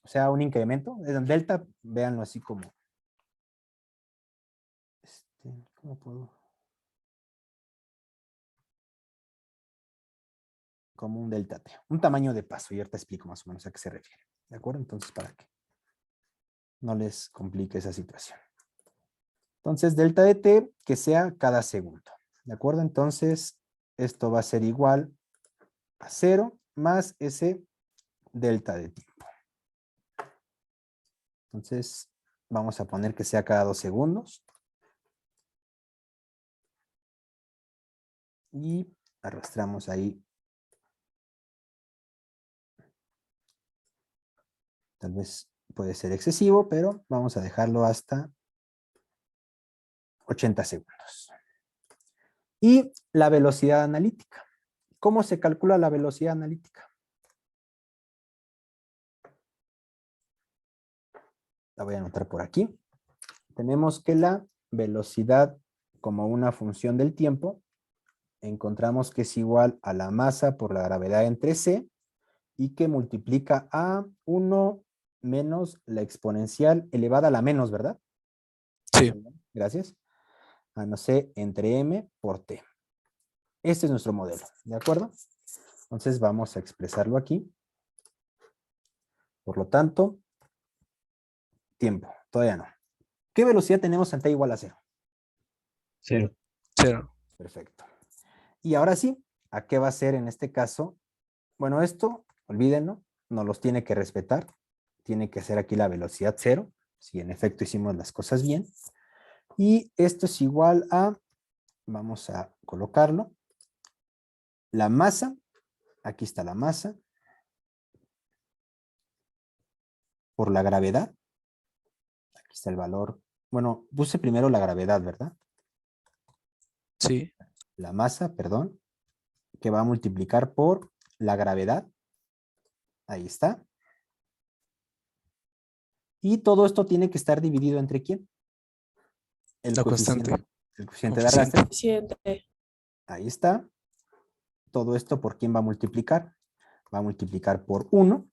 S1: o sea, un incremento. Delta, véanlo así como, ¿cómo puedo? Como un delta t, un tamaño de paso, y ahorita explico más o menos a qué se refiere. ¿De acuerdo? Entonces, para que no les complique esa situación. Entonces, delta de t que sea cada segundo. ¿De acuerdo? Entonces, esto va a ser igual a 0 más ese delta de tiempo. Entonces, vamos a poner que sea cada 2 segundos. Y arrastramos ahí. Tal vez puede ser excesivo, pero vamos a dejarlo hasta 80 segundos. Y la velocidad analítica. ¿Cómo se calcula la velocidad analítica? La voy a anotar por aquí. Tenemos que la velocidad como una función del tiempo, encontramos que es igual a la masa por la gravedad entre c y que multiplica a 1 menos la exponencial elevada a la menos, ¿verdad?
S10: Sí.
S1: Gracias. A no c entre m por t. Este es nuestro modelo, ¿de acuerdo? Entonces vamos a expresarlo aquí. Por lo tanto, tiempo, todavía no. ¿Qué velocidad tenemos en t igual a 0?
S3: 0.
S10: 0.
S1: Perfecto. Y ahora sí, ¿a qué va a ser en este caso? Bueno, esto, olvídenlo, no los tiene que respetar. Tiene que ser aquí la velocidad 0, si en efecto hicimos las cosas bien. Y esto es igual a, vamos a colocarlo, la masa, aquí está la masa, por la gravedad. Aquí está el valor. Bueno, puse primero la gravedad, ¿verdad?
S10: Sí.
S1: La masa, perdón, que va a multiplicar por la gravedad. Ahí está. Y todo esto tiene que estar dividido entre ¿quién?
S10: La constante.
S1: El coeficiente de arrastre.
S7: Coeficiente.
S1: Ahí está. Todo esto por quién va a multiplicar. Va a multiplicar por 1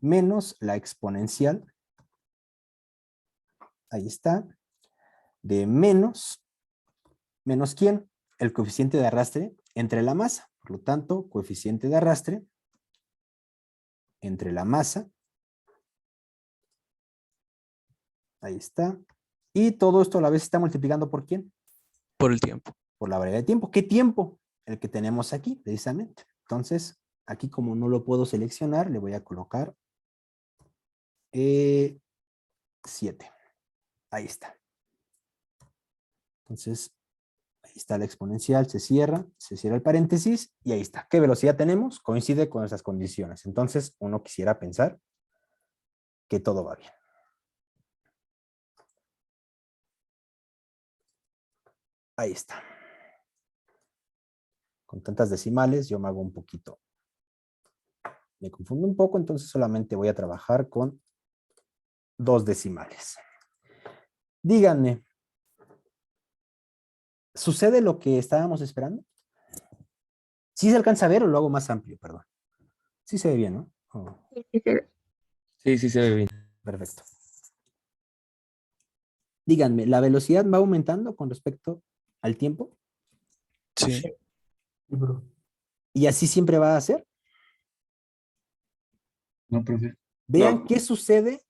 S1: menos la exponencial. Ahí está. De menos ¿quién? El coeficiente de arrastre entre la masa. Por lo tanto, coeficiente de arrastre entre la masa. Ahí está. Y todo esto a la vez está multiplicando ¿por quién?
S10: Por el tiempo.
S1: Por la variedad de tiempo. ¿Qué tiempo? El que tenemos aquí, precisamente. Entonces, aquí como no lo puedo seleccionar, le voy a colocar 7. Ahí está. Entonces, ahí está la exponencial, se cierra el paréntesis y ahí está. ¿Qué velocidad tenemos? Coincide con esas condiciones. Entonces, uno quisiera pensar que todo va bien. Ahí está. Con tantas decimales, yo me hago un poquito. Me confundo un poco, entonces solamente voy a trabajar con 2 decimales. Díganme, ¿sucede lo que estábamos esperando? ¿Sí se alcanza a ver o lo hago más amplio? Perdón. Sí se ve bien, ¿no? Oh,
S9: Sí, sí se ve bien.
S1: perfecto. Díganme, ¿la velocidad va aumentando con respecto al tiempo?
S10: Sí.
S1: ¿Y así siempre va a ser?
S3: No, profe.
S1: Vean
S4: No.
S1: qué sucede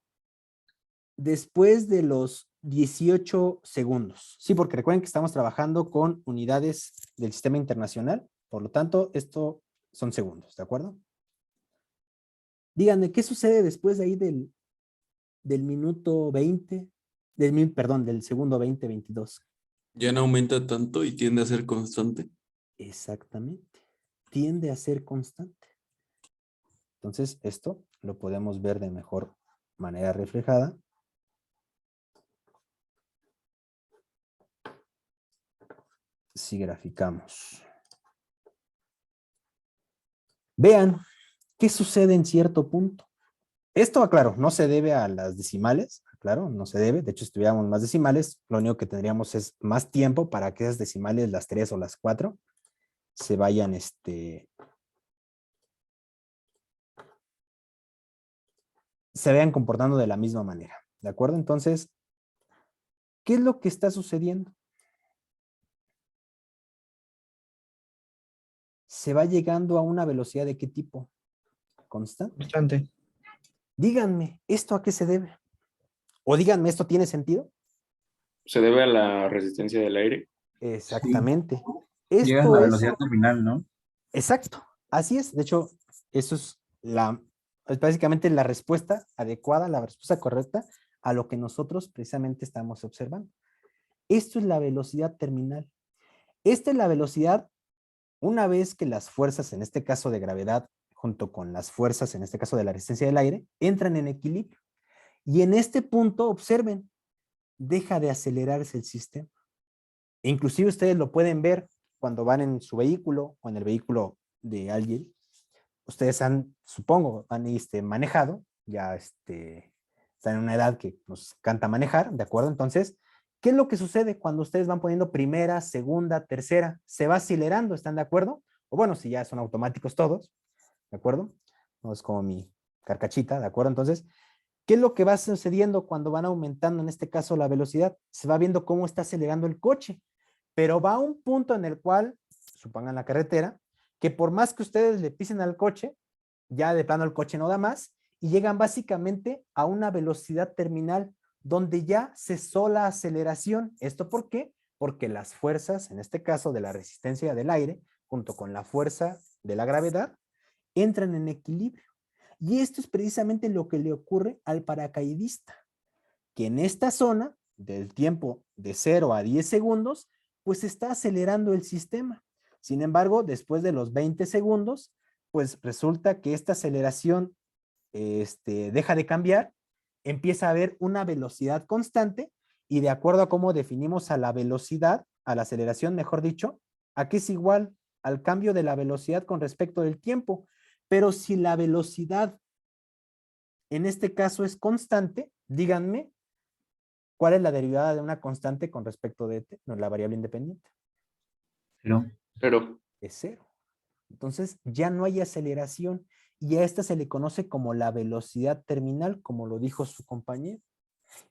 S1: después de los 18 segundos. Sí, porque recuerden que estamos trabajando con unidades del sistema internacional, por lo tanto, esto son segundos, ¿de acuerdo? Díganme, ¿qué sucede después de ahí del minuto 20? Perdón, del segundo 20, 22.
S10: Ya no aumenta tanto y tiende a ser constante.
S1: Exactamente. Tiende a ser constante. Entonces, esto lo podemos ver de mejor manera reflejada. Si graficamos. Vean qué sucede en cierto punto. Esto, claro, no se debe a las decimales, claro, no se debe. De hecho, si tuviéramos más decimales, lo único que tendríamos es más tiempo para que esas decimales, las 3 o las 4, se vayan, se vayan comportando de la misma manera. ¿De acuerdo? Entonces, ¿qué es lo que está sucediendo? Se va llegando a una velocidad ¿de qué tipo? Constante.
S3: Constante.
S1: Díganme, ¿esto a qué se debe? O díganme, ¿esto tiene sentido?
S4: Se debe a la resistencia del aire.
S1: Exactamente.
S3: Llega a
S1: Esto
S3: la
S1: es...
S3: velocidad terminal, ¿no?
S1: Exacto, así es. De hecho, eso es básicamente la respuesta adecuada, la respuesta correcta a lo que nosotros precisamente estamos observando. Esto es la velocidad terminal. Esta es la velocidad una vez que las fuerzas, en este caso de gravedad, junto con las fuerzas, en este caso de la resistencia del aire, entran en equilibrio. Y en este punto, observen, deja de acelerarse el sistema. E inclusive ustedes lo pueden ver cuando van en su vehículo o en el vehículo de alguien. Ustedes han, supongo, han manejado, ya están en una edad que nos encanta manejar, ¿de acuerdo? Entonces, ¿qué es lo que sucede cuando ustedes van poniendo primera, segunda, tercera? Se va acelerando, ¿están de acuerdo? O bueno, si ya son automáticos todos, ¿de acuerdo? No es como mi carcachita, ¿de acuerdo? Entonces, ¿qué es lo que va sucediendo cuando van aumentando, en este caso, la velocidad? Se va viendo cómo está acelerando el coche, pero va a un punto en el cual, supongan la carretera, que por más que ustedes le pisen al coche, ya de plano el coche no da más, y llegan básicamente a una velocidad terminal donde ya cesó la aceleración. ¿Esto por qué? Porque las fuerzas, en este caso de la resistencia del aire, junto con la fuerza de la gravedad, entran en equilibrio. Y esto es precisamente lo que le ocurre al paracaidista, que en esta zona del tiempo de 0 a 10 segundos, pues está acelerando el sistema. Sin embargo, después de los 20 segundos, pues resulta que esta aceleración deja de cambiar, empieza a haber una velocidad constante y de acuerdo a cómo definimos a la velocidad, a la aceleración, mejor dicho, aquí es igual al cambio de la velocidad con respecto del tiempo. Pero si la velocidad en este caso es constante, díganme, ¿cuál es la derivada de una constante con respecto de la variable independiente?
S4: Cero.
S1: Es cero. Entonces ya no hay aceleración y a esta se le conoce como la velocidad terminal, como lo dijo su compañero.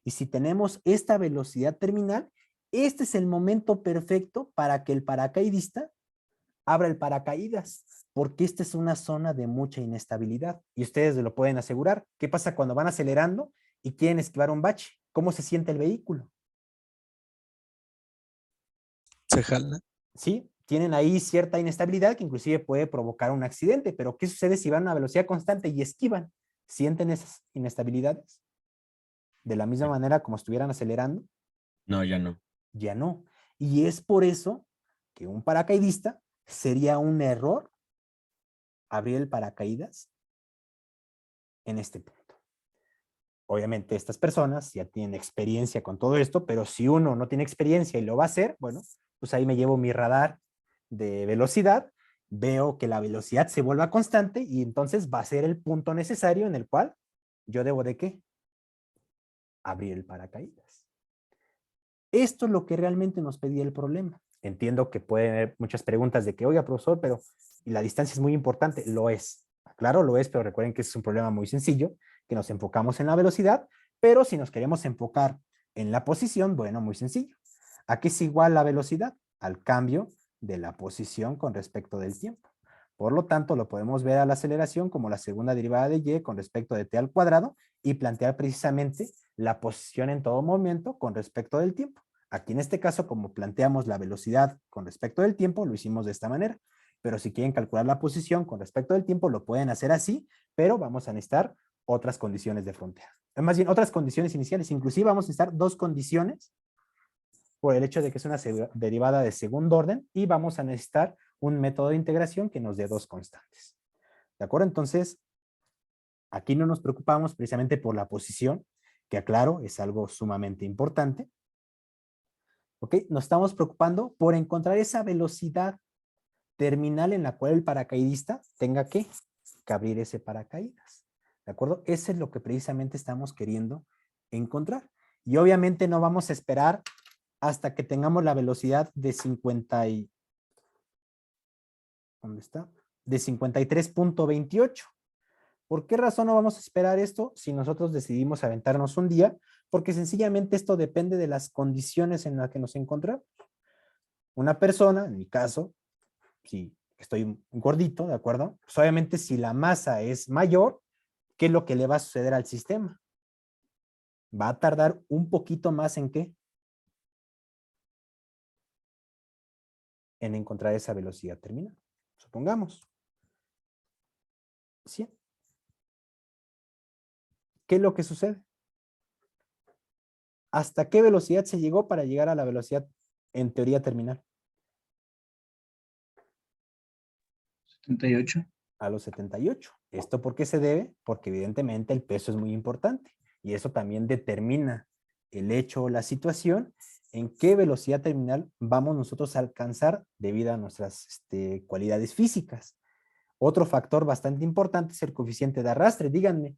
S1: Y si tenemos esta velocidad terminal, este es el momento perfecto para que el paracaidista abra el paracaídas, porque esta es una zona de mucha inestabilidad y ustedes lo pueden asegurar. ¿Qué pasa cuando van acelerando y quieren esquivar un bache? ¿Cómo se siente el vehículo?
S10: Se jala.
S1: Sí, tienen ahí cierta inestabilidad que inclusive puede provocar un accidente, pero ¿qué sucede si van a una velocidad constante y esquivan? ¿Sienten esas inestabilidades? De la misma manera como estuvieran acelerando.
S9: No, ya no.
S1: Ya no. Y es por eso que un paracaidista sería un error abrir el paracaídas en este punto. Obviamente estas personas ya tienen experiencia con todo esto, pero si uno no tiene experiencia y lo va a hacer, bueno, pues ahí me llevo mi radar de velocidad, veo que la velocidad se vuelva constante y entonces va a ser el punto necesario en el cual yo debo de ¿qué? Abrir el paracaídas. Esto es lo que realmente nos pedía el problema. Entiendo que pueden haber muchas preguntas de que, oiga, profesor, pero y la distancia es muy importante. Lo es. Claro, lo es, pero recuerden que es un problema muy sencillo, que nos enfocamos en la velocidad, pero si nos queremos enfocar en la posición, bueno, muy sencillo. ¿A qué es igual la velocidad? Al cambio de la posición con respecto del tiempo. Por lo tanto, lo podemos ver a la aceleración como la segunda derivada de y con respecto de t al cuadrado y plantear precisamente la posición en todo momento con respecto del tiempo. Aquí en este caso, como planteamos la velocidad con respecto del tiempo, lo hicimos de esta manera. Pero si quieren calcular la posición con respecto del tiempo, lo pueden hacer así, pero vamos a necesitar otras condiciones de frontera. Más bien, otras condiciones iniciales. Inclusive vamos a necesitar dos condiciones por el hecho de que es una derivada de segundo orden y vamos a necesitar un método de integración que nos dé dos constantes. ¿De acuerdo? Entonces, aquí no nos preocupamos precisamente por la posición, que aclaro, es algo sumamente importante. ¿Ok? Nos estamos preocupando por encontrar esa velocidad terminal en la cual el paracaidista tenga que abrir ese paracaídas. ¿De acuerdo? Eso es lo que precisamente estamos queriendo encontrar. Y obviamente no vamos a esperar hasta que tengamos la velocidad de 50 y... ¿Dónde está? De 53.28. ¿Por qué razón no vamos a esperar esto si nosotros decidimos aventarnos un día? Porque sencillamente esto depende de las condiciones en las que nos encontramos. Una persona, en mi caso, si estoy gordito, ¿de acuerdo? Pues obviamente si la masa es mayor, ¿qué es lo que le va a suceder al sistema? Va a tardar un poquito más ¿en qué? En encontrar esa velocidad terminal. Supongamos. 100. ¿Qué es lo que sucede? ¿Hasta qué velocidad se llegó para llegar a la velocidad en teoría terminal?
S3: 78.
S1: A los 78. ¿Esto por qué se debe? Porque evidentemente el peso es muy importante y eso también determina el hecho o la situación en qué velocidad terminal vamos nosotros a alcanzar debido a nuestras cualidades físicas. Otro factor bastante importante es el coeficiente de arrastre. Díganme,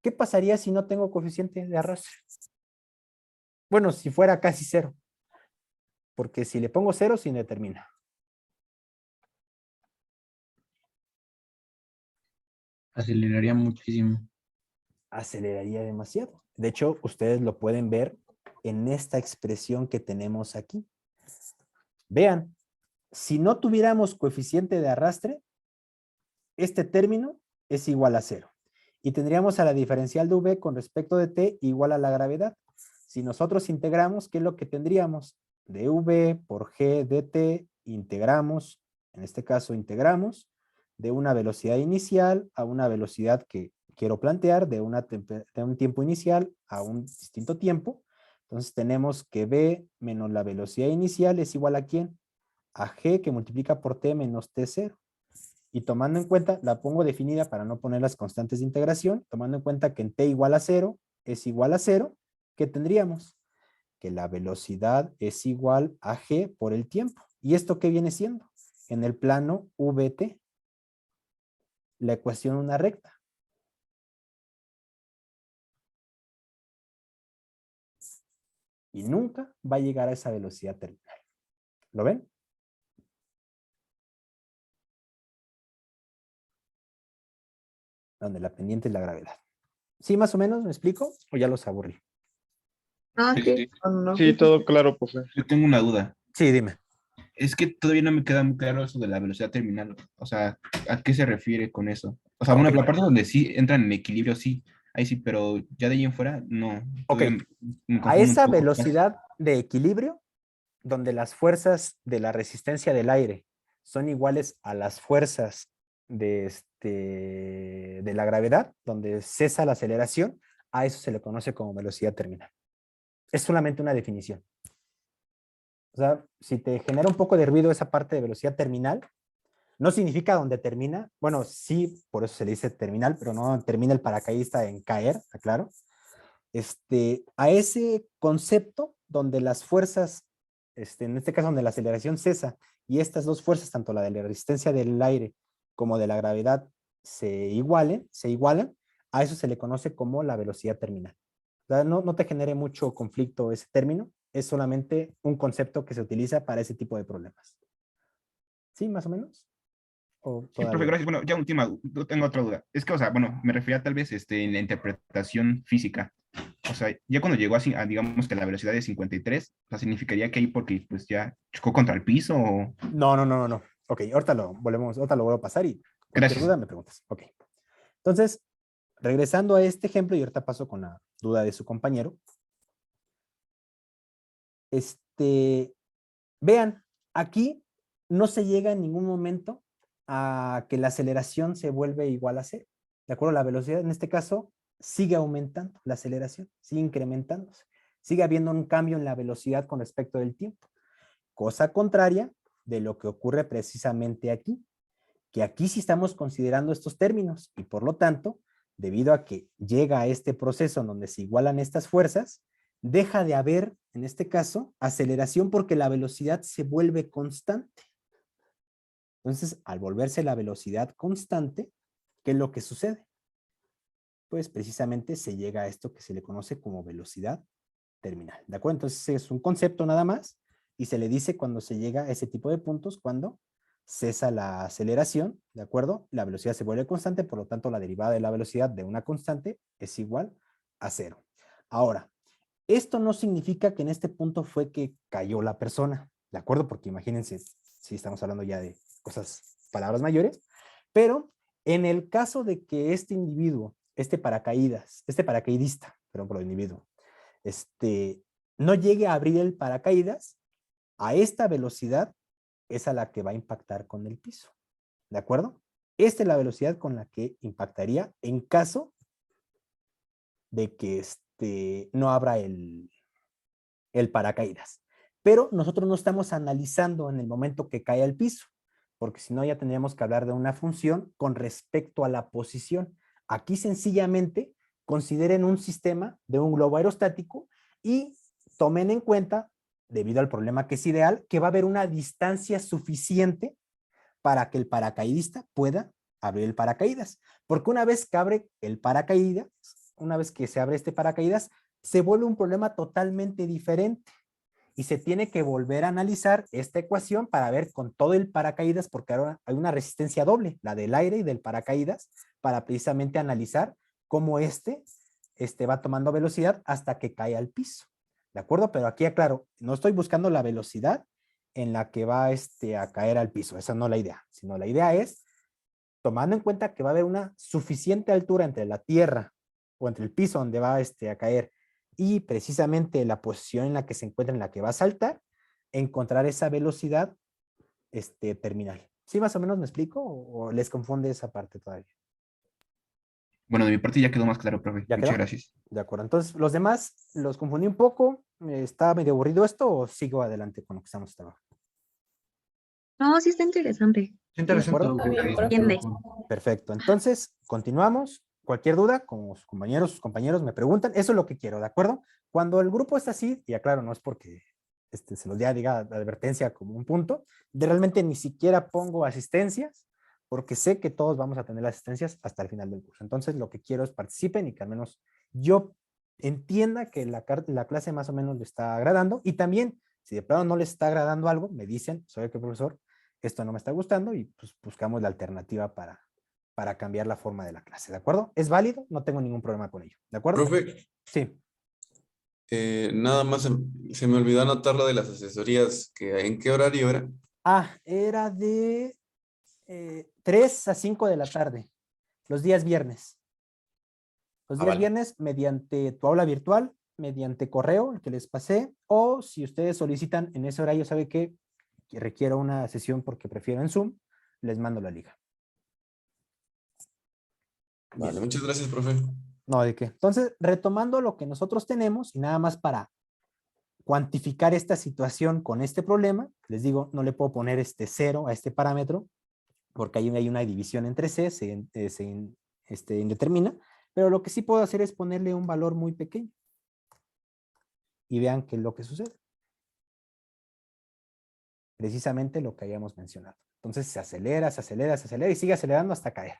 S1: ¿qué pasaría si no tengo coeficiente de arrastre? Bueno, si fuera casi cero. Porque si le pongo cero, se indetermina.
S3: Aceleraría muchísimo.
S1: Aceleraría demasiado. De hecho, ustedes lo pueden ver en esta expresión que tenemos aquí. Vean, si no tuviéramos coeficiente de arrastre, este término es igual a cero. Y tendríamos a la diferencial de v con respecto de t igual a la gravedad. Si nosotros integramos, ¿qué es lo que tendríamos? dv por g dt, integramos, en este caso integramos, de una velocidad inicial a una velocidad que quiero plantear, de un tiempo inicial a un distinto tiempo. Entonces tenemos que v menos la velocidad inicial es igual a ¿quién? A g que multiplica por t menos t0. Y tomando en cuenta, la pongo definida para no poner las constantes de integración, tomando en cuenta que en t igual a 0 es igual a 0, ¿qué tendríamos? Que la velocidad es igual a g por el tiempo. ¿Y esto qué viene siendo? En el plano vt, la ecuación una recta. Y nunca va a llegar a esa velocidad terminal. ¿Lo ven? Donde la pendiente es la gravedad. ¿Sí, más o menos? ¿Me explico? ¿O ya los aburrí?
S8: Ah,
S4: Sí,
S8: sí.
S4: sí.
S5: Sí, todo claro, profe.
S6: Yo tengo una duda.
S1: Sí, dime.
S6: Es que todavía no me queda muy claro eso de la velocidad terminal. O sea, ¿a qué se refiere con eso? O sea,
S1: Ok.
S6: bueno, la parte donde sí entran en equilibrio, sí. Ahí sí, pero ya de ahí en fuera, no.
S1: Ok.
S6: Todavía me
S1: A
S6: confundo un
S1: esa
S6: poco.
S1: velocidad de equilibrio, donde las fuerzas de la resistencia del aire son iguales a las fuerzas de la gravedad, donde cesa la aceleración, a eso se le conoce como velocidad terminal. Es solamente una definición. O sea, si te genera un poco de ruido esa parte de velocidad terminal, no significa donde termina. Bueno, sí, por eso se le dice terminal, pero no termina el paracaidista en caer, aclaro. A ese concepto donde las fuerzas, en este caso donde la aceleración cesa, y estas dos fuerzas, tanto la de la resistencia del aire como de la gravedad, se igualan, a eso se le conoce como la velocidad terminal. O sea, no te genere mucho conflicto ese término, es solamente un concepto que se utiliza para ese tipo de problemas. ¿Sí, más o menos? ¿O
S6: Sí, profe,
S1: todavía?
S6: gracias. Bueno, ya yo tengo otra duda. Es que, o sea, bueno, me refería tal vez en la interpretación física. O sea, ya cuando llegó así, a, digamos que la velocidad de 53, o sea, significaría que ahí porque pues ya chocó contra el piso o...
S1: No. Ok, ahorita lo vuelvo a pasar y cualquier
S6: Gracias.
S1: duda me preguntas. Ok. Entonces, regresando a este ejemplo, y ahorita paso con la duda de su compañero. Vean, aquí no se llega en ningún momento a que la aceleración se vuelve igual a cero. ¿De acuerdo? La velocidad en este caso sigue aumentando, la aceleración sigue incrementándose. Sigue habiendo un cambio en la velocidad con respecto del tiempo. Cosa contraria de lo que ocurre precisamente aquí, que aquí sí estamos considerando estos términos y por lo tanto, debido a que llega a este proceso en donde se igualan estas fuerzas, deja de haber, en este caso, aceleración porque la velocidad se vuelve constante. Entonces, al volverse la velocidad constante, ¿qué es lo que sucede? Pues precisamente se llega a esto que se le conoce como velocidad terminal. ¿De acuerdo? Entonces es un concepto nada más y se le dice cuando se llega a ese tipo de puntos, cuando cesa la aceleración, ¿de acuerdo? La velocidad se vuelve constante, por lo tanto la derivada de la velocidad de una constante es igual a cero. Ahora, esto no significa que en este punto fue que cayó la persona, ¿de acuerdo? Porque imagínense, si estamos hablando ya de cosas, palabras mayores, pero en el caso de que este individuo, este paracaidista, perdón por el individuo, no llegue a abrir el paracaídas, a esta velocidad es a la que va a impactar con el piso, ¿de acuerdo? Esta es la velocidad con la que impactaría en caso de que no abra el paracaídas. Pero nosotros no estamos analizando en el momento que cae al piso, porque si no ya tendríamos que hablar de una función con respecto a la posición. Aquí sencillamente consideren un sistema de un globo aerostático y tomen en cuenta, debido al problema que es ideal, que va a haber una distancia suficiente para que el paracaidista pueda abrir el paracaídas. Porque una vez que abre el paracaídas, una vez que se abre este paracaídas, se vuelve un problema totalmente diferente. Y se tiene que volver a analizar esta ecuación para ver con todo el paracaídas, porque ahora hay una resistencia doble, la del aire y del paracaídas, para precisamente analizar cómo va tomando velocidad hasta que cae al piso. ¿De acuerdo? Pero aquí aclaro, no estoy buscando la velocidad en la que va a caer al piso. Esa no es la idea, sino la idea es, tomando en cuenta que va a haber una suficiente altura entre la tierra o entre el piso donde va a caer y precisamente la posición en la que se encuentra, en la que va a saltar, encontrar esa velocidad terminal. ¿Sí más o menos me explico o les confunde esa parte todavía?
S6: Bueno, de mi parte ya quedó más claro, profe.
S1: ¿Ya
S6: Muchas
S1: quedó?
S6: gracias.
S1: De acuerdo. Entonces, los demás los confundí un poco. ¿Está medio aburrido esto o sigo adelante con lo que estamos hasta ahora?
S8: No, sí está interesante.
S3: Es interesante.
S1: acuerdo?
S8: Entiende.
S1: Perfecto. Entonces, continuamos. Cualquier duda, como sus compañeros me preguntan, eso es lo que quiero, ¿de acuerdo? Cuando el grupo está así, y aclaro, no es porque se los diga la advertencia como un punto, realmente ni siquiera pongo asistencias, porque sé que todos vamos a tener las asistencias hasta el final del curso. Entonces, lo que quiero es participen y que al menos yo entienda que la clase más o menos le está agradando, y también, si de plano no les está agradando algo, me dicen, soy el profesor, esto no me está gustando, y pues buscamos la alternativa para cambiar la forma de la clase, ¿de acuerdo? Es válido, no tengo ningún problema con ello, ¿de acuerdo?
S10: Profe,
S1: Sí.
S10: nada más se me olvidó anotar lo de las asesorías, ¿en qué horario era?
S1: Era de 3 a 5 de la tarde, los días viernes. Los días
S10: vale.
S1: viernes mediante tu aula virtual, mediante correo, el que les pasé, o si ustedes solicitan en ese horario, sabe que requiero una sesión porque prefiero en Zoom, les mando la liga.
S10: Vale, muchas gracias, profe.
S1: No, ¿de qué? Entonces, retomando lo que nosotros tenemos, y nada más para cuantificar esta situación con este problema, les digo, no le puedo poner 0 a este parámetro, porque hay una división entre C, se indetermina, pero lo que sí puedo hacer es ponerle un valor muy pequeño. Y vean qué es lo que sucede. Precisamente lo que habíamos mencionado. Entonces se acelera, se acelera, se acelera y sigue acelerando hasta caer,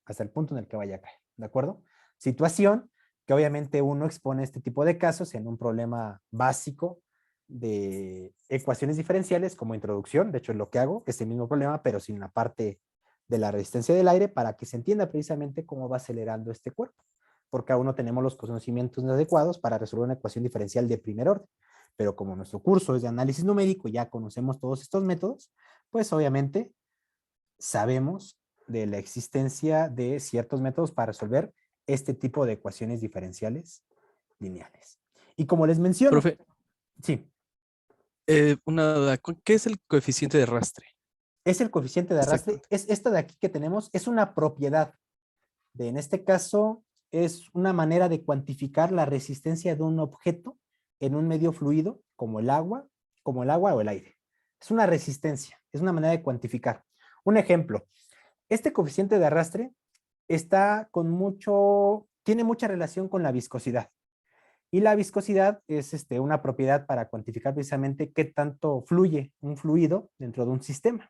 S1: hasta el punto en el que vaya a caer, ¿de acuerdo? Situación que obviamente uno expone este tipo de casos en un problema básico de ecuaciones diferenciales como introducción, de hecho es lo que hago, este mismo problema, pero sin la parte de la resistencia del aire para que se entienda precisamente cómo va acelerando este cuerpo, porque aún no tenemos los conocimientos adecuados para resolver una ecuación diferencial de primer orden. Pero como nuestro curso es de análisis numérico y ya conocemos todos estos métodos, pues obviamente sabemos de la existencia de ciertos métodos para resolver este tipo de ecuaciones diferenciales lineales. Y como les menciono,
S11: Profe,
S1: sí,
S11: una duda, ¿qué es el coeficiente de arrastre?
S1: es el coeficiente de arrastre.
S11: Exacto.
S1: Es esta de aquí que tenemos, es una propiedad. En este caso, es una manera de cuantificar la resistencia de un objeto en un medio fluido, como el agua o el aire. Es una resistencia, es una manera de cuantificar. Un ejemplo, este coeficiente de arrastre tiene mucha relación con la viscosidad. Y la viscosidad es una propiedad para cuantificar precisamente qué tanto fluye un fluido dentro de un sistema.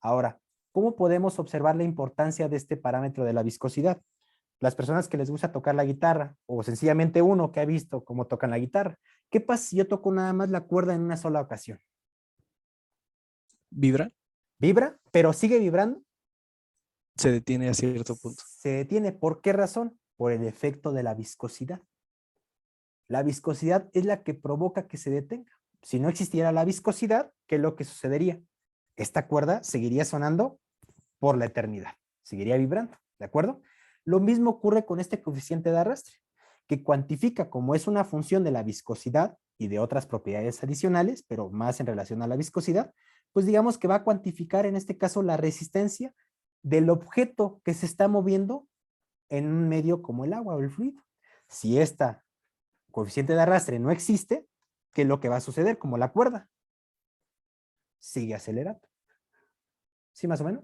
S1: Ahora, ¿cómo podemos observar la importancia de este parámetro de la viscosidad? Las personas que les gusta tocar la guitarra, o sencillamente uno que ha visto cómo tocan la guitarra, ¿qué pasa si yo toco nada más la cuerda en una sola ocasión?
S11: ¿Vibra?
S1: ¿Vibra? ¿Pero sigue vibrando?
S11: Se detiene a cierto punto.
S1: Se detiene. ¿Por qué razón? Por el efecto de la viscosidad. La viscosidad es la que provoca que se detenga. Si no existiera la viscosidad, ¿qué es lo que sucedería? Esta cuerda seguiría sonando por la eternidad, seguiría vibrando, ¿de acuerdo? Lo mismo ocurre con este coeficiente de arrastre, que cuantifica como es una función de la viscosidad y de otras propiedades adicionales, pero más en relación a la viscosidad, pues digamos que va a cuantificar en este caso la resistencia del objeto que se está moviendo en un medio como el agua o el fluido. Si esta coeficiente de arrastre no existe, ¿qué es lo que va a suceder? Como la cuerda. Sigue acelerando. ¿Sí, más o menos?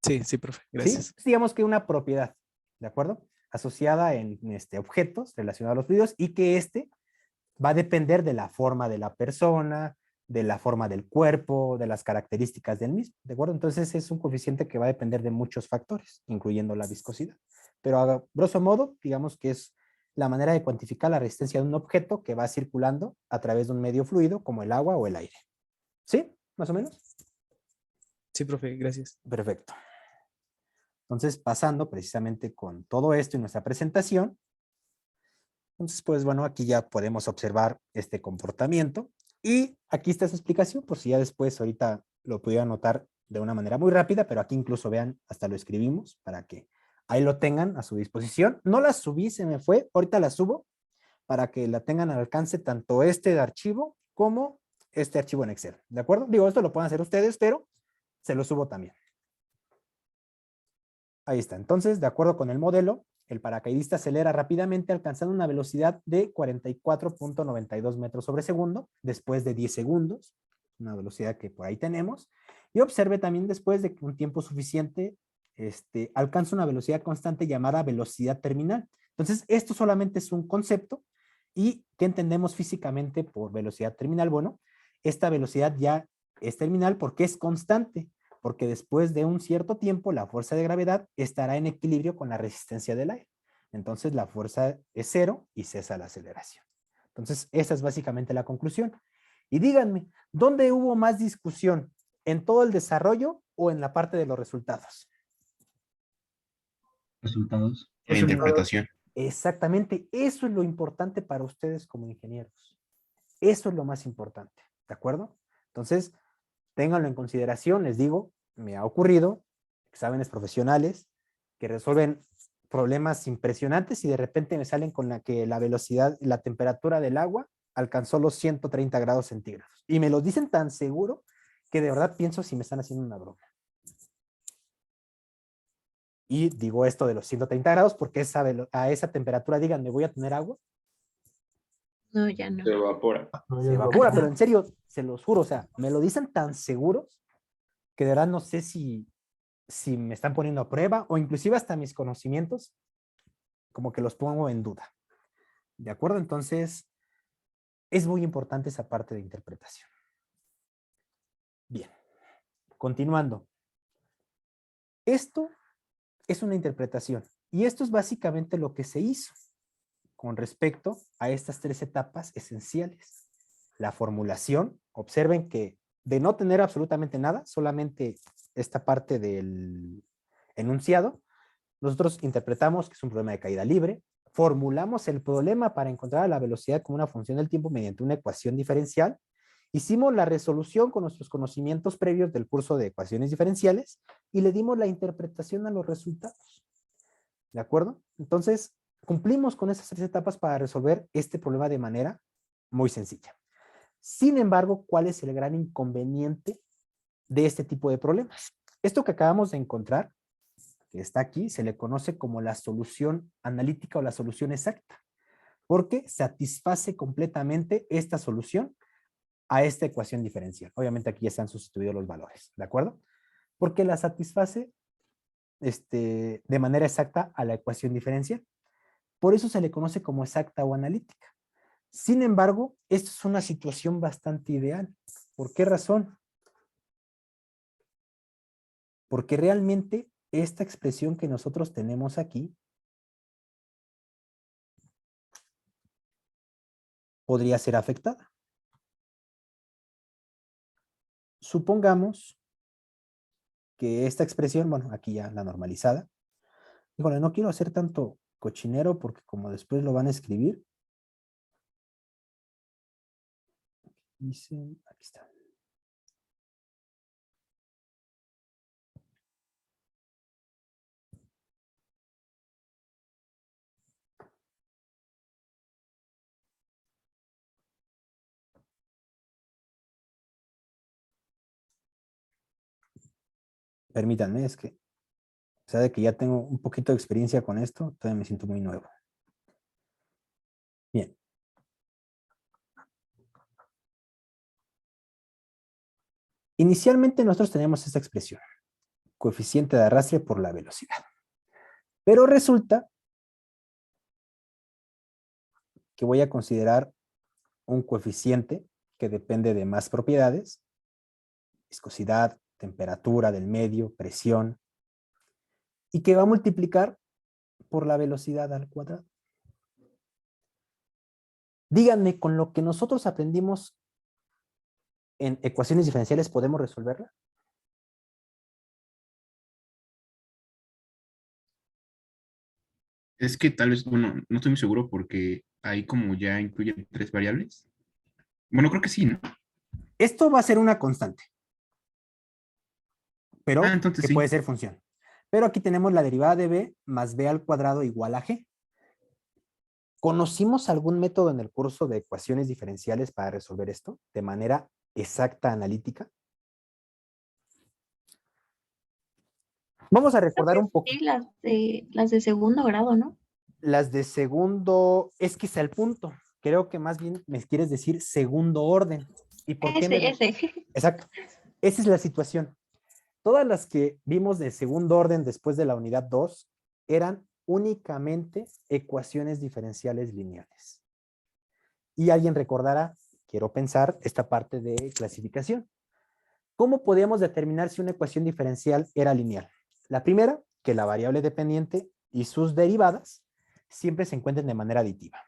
S11: Sí, profe. Gracias.
S1: ¿Sí? Digamos que una propiedad, ¿de acuerdo? Asociada en objetos relacionados a los fluidos y que va a depender de la forma de la persona, de la forma del cuerpo, de las características del mismo, ¿de acuerdo? Entonces es un coeficiente que va a depender de muchos factores, incluyendo la viscosidad. Pero a grosso modo, digamos que es la manera de cuantificar la resistencia de un objeto que va circulando a través de un medio fluido como el agua o el aire. ¿Sí? ¿Más o menos?
S11: Sí, profe, gracias.
S1: Perfecto. Entonces, pasando precisamente con todo esto en nuestra presentación, entonces, pues bueno, aquí ya podemos observar este comportamiento y aquí está su explicación, por si ya después ahorita lo pudiera anotar de una manera muy rápida, pero aquí incluso vean, hasta lo escribimos para que ahí lo tengan a su disposición. No la subí, se me fue, ahorita la subo para que la tengan al alcance tanto este archivo como este archivo en Excel, ¿de acuerdo? Digo, esto lo pueden hacer ustedes, pero se lo subo también. Ahí está. Entonces, de acuerdo con el modelo, el paracaidista acelera rápidamente alcanzando una velocidad de 44.92 metros sobre segundo después de 10 segundos, una velocidad que por ahí tenemos, y observe también después de que un tiempo suficiente alcanza una velocidad constante llamada velocidad terminal. Entonces, esto solamente es un concepto. ¿Y qué entendemos físicamente por velocidad terminal? Bueno, esta velocidad ya es terminal porque es constante, porque después de un cierto tiempo la fuerza de gravedad estará en equilibrio con la resistencia del aire. Entonces la fuerza es cero y cesa la aceleración. Entonces esa es básicamente la conclusión. Y díganme, ¿dónde hubo más discusión? ¿En todo el desarrollo o en la parte de los resultados?
S3: Resultados.
S6: En la interpretación.
S1: Exactamente, eso es lo importante para ustedes como ingenieros. Eso es lo más importante, ¿de acuerdo? Entonces, ténganlo en consideración, les digo, me ha ocurrido exámenes profesionales que resuelven problemas impresionantes y de repente me salen con la velocidad, la temperatura del agua alcanzó los 130 grados centígrados. Y me lo dicen tan seguro que de verdad pienso si me están haciendo una broma. Y digo esto de los 130 grados porque a esa temperatura, díganme, ¿voy a tener agua?
S8: No, ya no.
S4: Se evapora.
S1: Se evapora, pero en serio, se los juro, o sea, me lo dicen tan seguros que de verdad no sé si me están poniendo a prueba o inclusive hasta mis conocimientos, como que los pongo en duda. ¿De acuerdo? Entonces, es muy importante esa parte de interpretación. Bien, continuando. Esto es una interpretación y esto es básicamente lo que se hizo con respecto a estas tres etapas esenciales. La formulación, observen que de no tener absolutamente nada, solamente esta parte del enunciado, nosotros interpretamos que es un problema de caída libre, formulamos el problema para encontrar la velocidad como una función del tiempo mediante una ecuación diferencial Hicimos la resolución con nuestros conocimientos previos del curso de ecuaciones diferenciales y le dimos la interpretación a los resultados. ¿De acuerdo? Entonces, cumplimos con esas 3 etapas para resolver este problema de manera muy sencilla. Sin embargo, ¿cuál es el gran inconveniente de este tipo de problemas? Esto que acabamos de encontrar, que está aquí, se le conoce como la solución analítica o la solución exacta, porque satisface completamente esta solución a esta ecuación diferencial. Obviamente aquí ya se han sustituido los valores, ¿de acuerdo? Porque la satisface de manera exacta a la ecuación diferencial. Por eso se le conoce como exacta o analítica. Sin embargo, esto es una situación bastante ideal. ¿Por qué razón? Porque realmente esta expresión que nosotros tenemos aquí podría ser afectada. Supongamos que esta expresión, bueno, aquí ya la normalizada. Híjole, no quiero hacer tanto cochinero porque como después lo van a escribir. Dice, aquí está. Permítanme, es que, o sea, de que ya tengo un poquito de experiencia con esto, todavía me siento muy nuevo. Bien. Inicialmente nosotros tenemos esta expresión, coeficiente de arrastre por la velocidad. Pero resulta que voy a considerar un coeficiente que depende de más propiedades, viscosidad, temperatura del medio, presión, y que va a multiplicar por la velocidad al cuadrado. Díganme, con lo que nosotros aprendimos en ecuaciones diferenciales, ¿podemos resolverla?
S6: Es que tal vez, bueno, no estoy muy seguro porque ahí como ya incluye 3 variables. Bueno, creo que sí, ¿no?
S1: Esto va a ser una constante, pero
S6: Entonces
S1: que
S6: sí.
S1: puede ser función. Pero aquí tenemos la derivada de b más b al cuadrado igual a g. ¿Conocimos algún método en el curso de ecuaciones diferenciales para resolver esto de manera exacta, analítica? Vamos a recordar un poco.
S8: Sí, las de segundo grado, ¿no?
S1: Las de segundo, es que es el punto. Creo que más bien me quieres decir segundo orden. ¿Y por qué
S8: Ese.
S1: Exacto. Esa es la situación. Todas las que vimos de segundo orden después de la unidad 2 eran únicamente ecuaciones diferenciales lineales. Y alguien recordará, quiero pensar, esta parte de clasificación. ¿Cómo podíamos determinar si una ecuación diferencial era lineal? La primera, que la variable dependiente y sus derivadas siempre se encuentren de manera aditiva,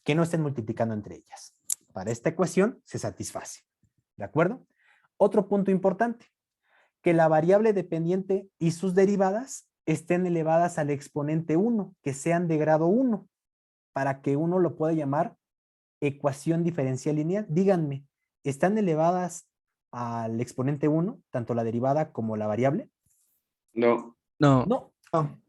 S1: que no estén multiplicando entre ellas. Para esta ecuación se satisface. ¿De acuerdo? Otro punto importante, que la variable dependiente y sus derivadas estén elevadas al exponente 1, que sean de grado 1, para que uno lo pueda llamar ecuación diferencial lineal. Díganme, ¿están elevadas al exponente 1, tanto la derivada como la variable?
S4: No.
S11: No.
S1: No.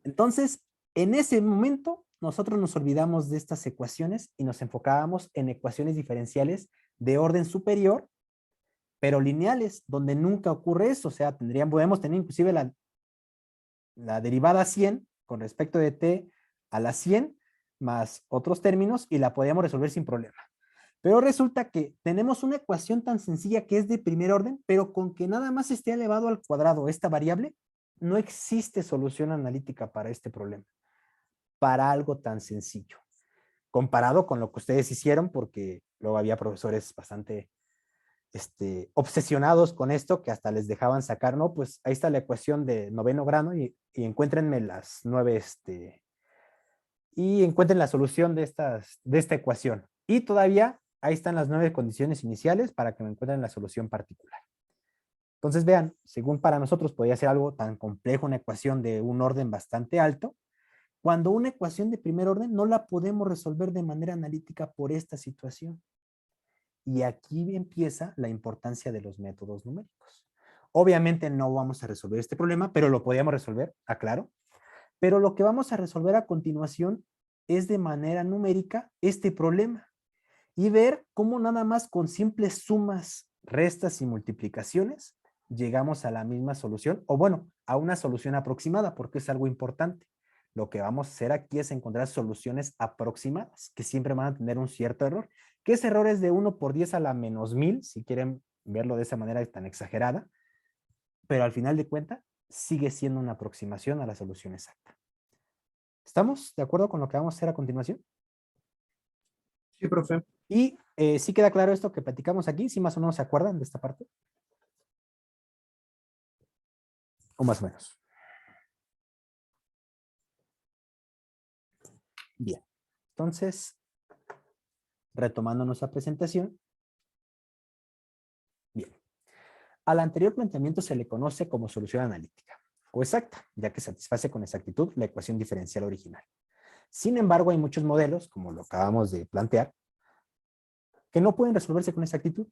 S1: Entonces, en ese momento, nosotros nos olvidamos de estas ecuaciones y nos enfocábamos en ecuaciones diferenciales de orden superior, pero lineales, donde nunca ocurre eso. O sea, podemos tener inclusive la derivada 100 con respecto de t a la 100 más otros términos y la podíamos resolver sin problema. Pero resulta que tenemos una ecuación tan sencilla que es de primer orden, pero con que nada más esté elevado al cuadrado esta variable, no existe solución analítica para este problema, para algo tan sencillo, comparado con lo que ustedes hicieron, porque luego había profesores bastante obsesionados con esto, que hasta les dejaban sacar, no, pues ahí está la ecuación de noveno grado y encuéntrenme las 9, y encuentren la solución de esta ecuación. Y todavía ahí están las 9 condiciones iniciales para que me encuentren la solución particular. Entonces vean, según para nosotros podría ser algo tan complejo, una ecuación de un orden bastante alto, cuando una ecuación de primer orden no la podemos resolver de manera analítica por esta situación. Y aquí empieza la importancia de los métodos numéricos. Obviamente no vamos a resolver este problema, pero lo podíamos resolver, aclaro. Pero lo que vamos a resolver a continuación es de manera numérica este problema y ver cómo nada más con simples sumas, restas y multiplicaciones llegamos a la misma solución, o bueno, a una solución aproximada, porque es algo importante. Lo que vamos a hacer aquí es encontrar soluciones aproximadas, que siempre van a tener un cierto error, que ese error es de 1 por 10 a la menos 1000, si quieren verlo de esa manera tan exagerada, pero al final de cuentas sigue siendo una aproximación a la solución exacta. ¿Estamos de acuerdo con lo que vamos a hacer a continuación?
S3: Sí, profe.
S1: Y sí queda claro esto que platicamos aquí, si más o menos se acuerdan de esta parte. O más o menos. Bien, entonces, retomando nuestra presentación. Bien, al anterior planteamiento se le conoce como solución analítica o exacta, ya que satisface con exactitud la ecuación diferencial original. Sin embargo, hay muchos modelos, como lo acabamos de plantear, que no pueden resolverse con exactitud.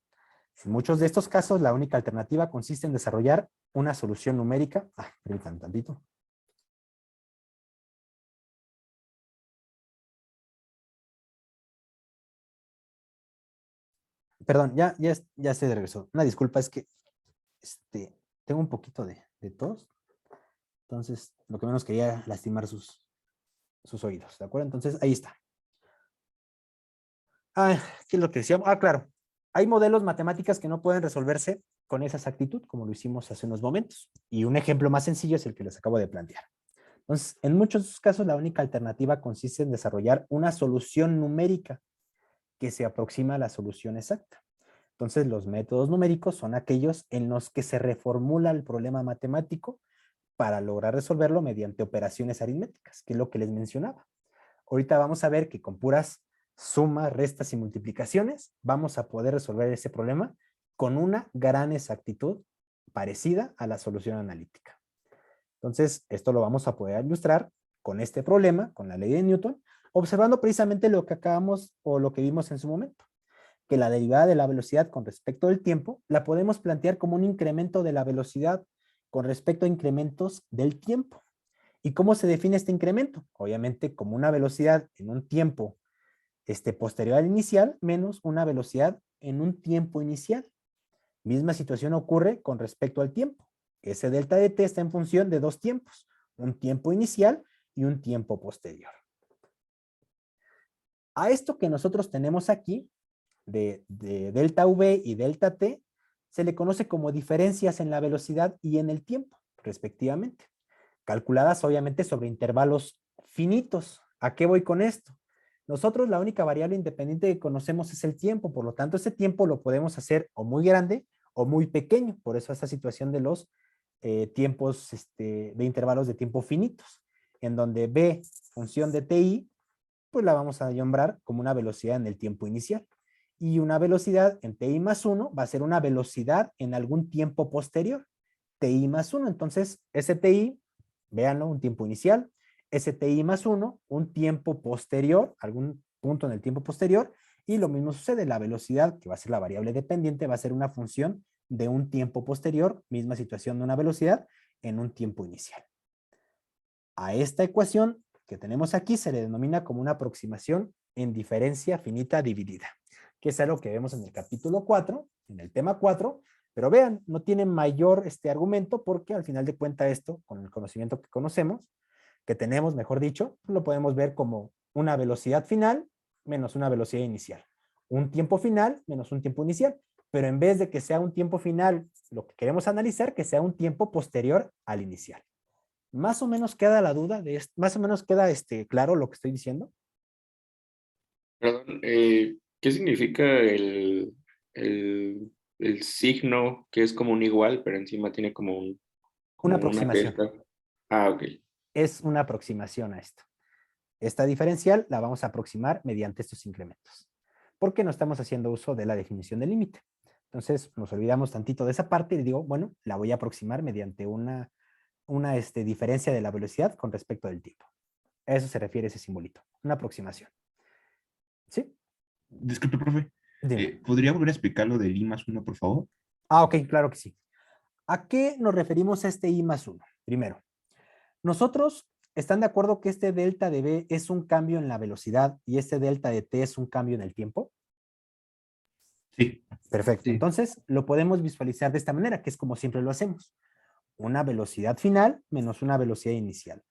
S1: En muchos de estos casos, la única alternativa consiste en desarrollar una solución numérica. Permítanme tantito. Perdón, ya estoy de regreso. Una disculpa, es que tengo un poquito de tos. Entonces, lo que menos quería lastimar sus oídos, ¿de acuerdo? Entonces, ahí está. ¿Qué es lo que decíamos? Claro. Hay modelos matemáticas que no pueden resolverse con esa exactitud, como lo hicimos hace unos momentos. Y un ejemplo más sencillo es el que les acabo de plantear. Entonces, en muchos casos, la única alternativa consiste en desarrollar una solución numérica que se aproxima a la solución exacta. Entonces, los métodos numéricos son aquellos en los que se reformula el problema matemático para lograr resolverlo mediante operaciones aritméticas, que es lo que les mencionaba. Ahorita vamos a ver que con puras sumas, restas y multiplicaciones vamos a poder resolver ese problema con una gran exactitud parecida a la solución analítica. Entonces, esto lo vamos a poder ilustrar con este problema, con la ley de Newton, observando precisamente lo que acabamos o lo que vimos en su momento, que la derivada de la velocidad con respecto del tiempo la podemos plantear como un incremento de la velocidad con respecto a incrementos del tiempo. ¿Y cómo se define este incremento? Obviamente como una velocidad en un tiempo posterior al inicial menos una velocidad en un tiempo inicial. Misma situación ocurre con respecto al tiempo. Ese delta de t está en función de dos tiempos, un tiempo inicial y un tiempo posterior. A esto que nosotros tenemos aquí, de delta v y delta t, se le conoce como diferencias en la velocidad y en el tiempo, respectivamente, calculadas obviamente sobre intervalos finitos. ¿A qué voy con esto? Nosotros la única variable independiente que conocemos es el tiempo, por lo tanto ese tiempo lo podemos hacer o muy grande o muy pequeño, por eso esta situación de los tiempos de intervalos de tiempo finitos, en donde b, función de ti, pues la vamos a nombrar como una velocidad en el tiempo inicial. Y una velocidad en ti más 1 va a ser una velocidad en algún tiempo posterior, ti más 1. Entonces, ese ti, véanlo, un tiempo inicial, ese ti más 1, un tiempo posterior, algún punto en el tiempo posterior, y lo mismo sucede, la velocidad, que va a ser la variable dependiente, va a ser una función de un tiempo posterior, misma situación de una velocidad en un tiempo inicial. A esta ecuación que tenemos aquí se le denomina como una aproximación en diferencia finita dividida, que es algo que vemos en el capítulo 4, en el tema 4, pero vean, no tiene mayor argumento porque al final de cuentas esto, con el conocimiento que conocemos, que tenemos, mejor dicho, lo podemos ver como una velocidad final menos una velocidad inicial, un tiempo final menos un tiempo inicial, pero en vez de que sea un tiempo final, lo que queremos analizar, que sea un tiempo posterior al inicial. ¿Más o menos queda la duda de esto? ¿Más o menos queda claro lo que estoy diciendo?
S4: Perdón, ¿qué significa el signo que es como un igual, pero encima tiene como
S1: Una
S4: una
S1: aproximación.
S4: delta? Ok.
S1: Es una aproximación a esto. Esta diferencial la vamos a aproximar mediante estos incrementos, porque no estamos haciendo uso de la definición del límite. Entonces nos olvidamos tantito de esa parte y digo, bueno, la voy a aproximar mediante una diferencia de la velocidad con respecto del tiempo. A eso se refiere ese simbolito, una aproximación. ¿Sí?
S6: Disculpe, profe.
S1: Dime.
S6: ¿Podría volver a explicar lo del I+1, por favor?
S1: Ah, ok, claro que sí. ¿A qué nos referimos a este I+1? Primero, nosotros están de acuerdo que este delta de B es un cambio en la velocidad y este delta de T es un cambio en el tiempo.
S6: Sí.
S1: Perfecto.
S3: Sí.
S1: Entonces, lo podemos visualizar de esta manera, que es como siempre lo hacemos. Una velocidad final menos una velocidad inicial.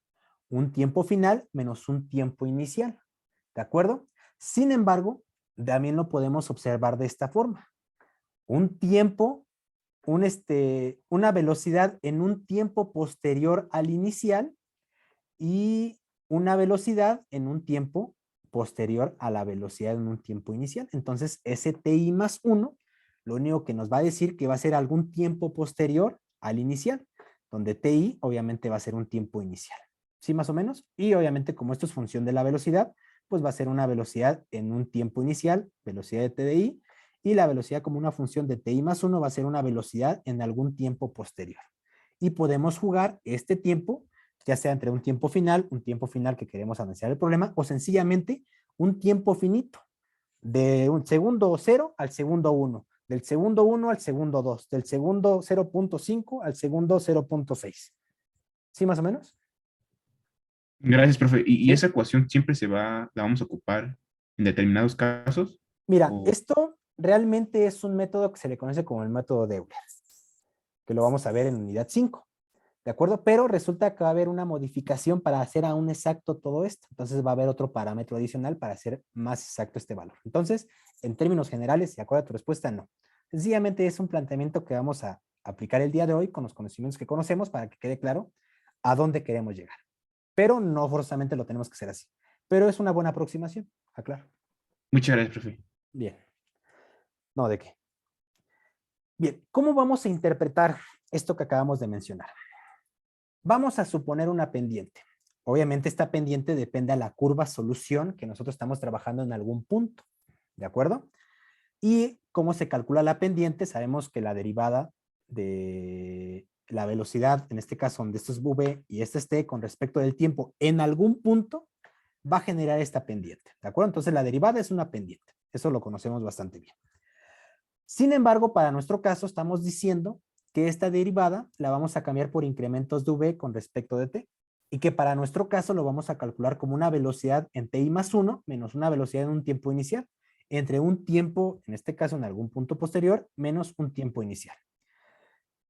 S1: Un tiempo final menos un tiempo inicial. ¿De acuerdo? Sin embargo, también lo podemos observar de esta forma. Un tiempo, una velocidad en un tiempo posterior al inicial y una velocidad en un tiempo posterior a la velocidad en un tiempo inicial. Entonces, ese TI+1, lo único que nos va a decir que va a ser algún tiempo posterior al inicial, donde TI obviamente va a ser un tiempo inicial. ¿Sí, más o menos? Y obviamente, como esto es función de la velocidad, pues va a ser una velocidad en un tiempo inicial, velocidad de TDI, y la velocidad como una función de TI+1 va a ser una velocidad en algún tiempo posterior. Y podemos jugar este tiempo ya sea entre un tiempo final que queremos analizar el problema, o sencillamente un tiempo finito, de un segundo 0 al segundo 1, del segundo 1 al segundo 2, del segundo 0.5 al segundo 0.6. ¿Sí, más o menos?
S6: Gracias, profe. ¿Y
S1: ¿Sí?
S6: esa ecuación siempre la vamos a ocupar en determinados casos?
S1: Mira,
S6: ¿O
S1: esto realmente es un método que se le conoce como el método de Euler, que lo vamos a ver en unidad 5. ¿De acuerdo? Pero resulta que va a haber una modificación para hacer aún exacto todo esto. Entonces va a haber otro parámetro adicional para hacer más exacto este valor. Entonces, en términos generales, de acuerdo a tu respuesta, no. Sencillamente es un planteamiento que vamos a aplicar el día de hoy con los conocimientos que conocemos para que quede claro a dónde queremos llegar. Pero no forzosamente lo tenemos que hacer así. Pero es una buena aproximación, aclaro.
S6: Muchas gracias, profe.
S1: Bien. No, ¿de qué? Bien, ¿cómo vamos a interpretar esto que acabamos de mencionar? Vamos a suponer una pendiente. Obviamente esta pendiente depende a la curva solución que nosotros estamos trabajando en algún punto. ¿De acuerdo? Y cómo se calcula la pendiente, sabemos que la derivada de la velocidad, en este caso donde esto es v y este es t, con respecto del tiempo, en algún punto va a generar esta pendiente. ¿De acuerdo? Entonces la derivada es una pendiente. Eso lo conocemos bastante bien. Sin embargo, para nuestro caso estamos diciendo que esta derivada la vamos a cambiar por incrementos de v con respecto de t y que para nuestro caso lo vamos a calcular como una velocidad en ti+1 menos una velocidad en un tiempo inicial entre un tiempo, en este caso en algún punto posterior, menos un tiempo inicial.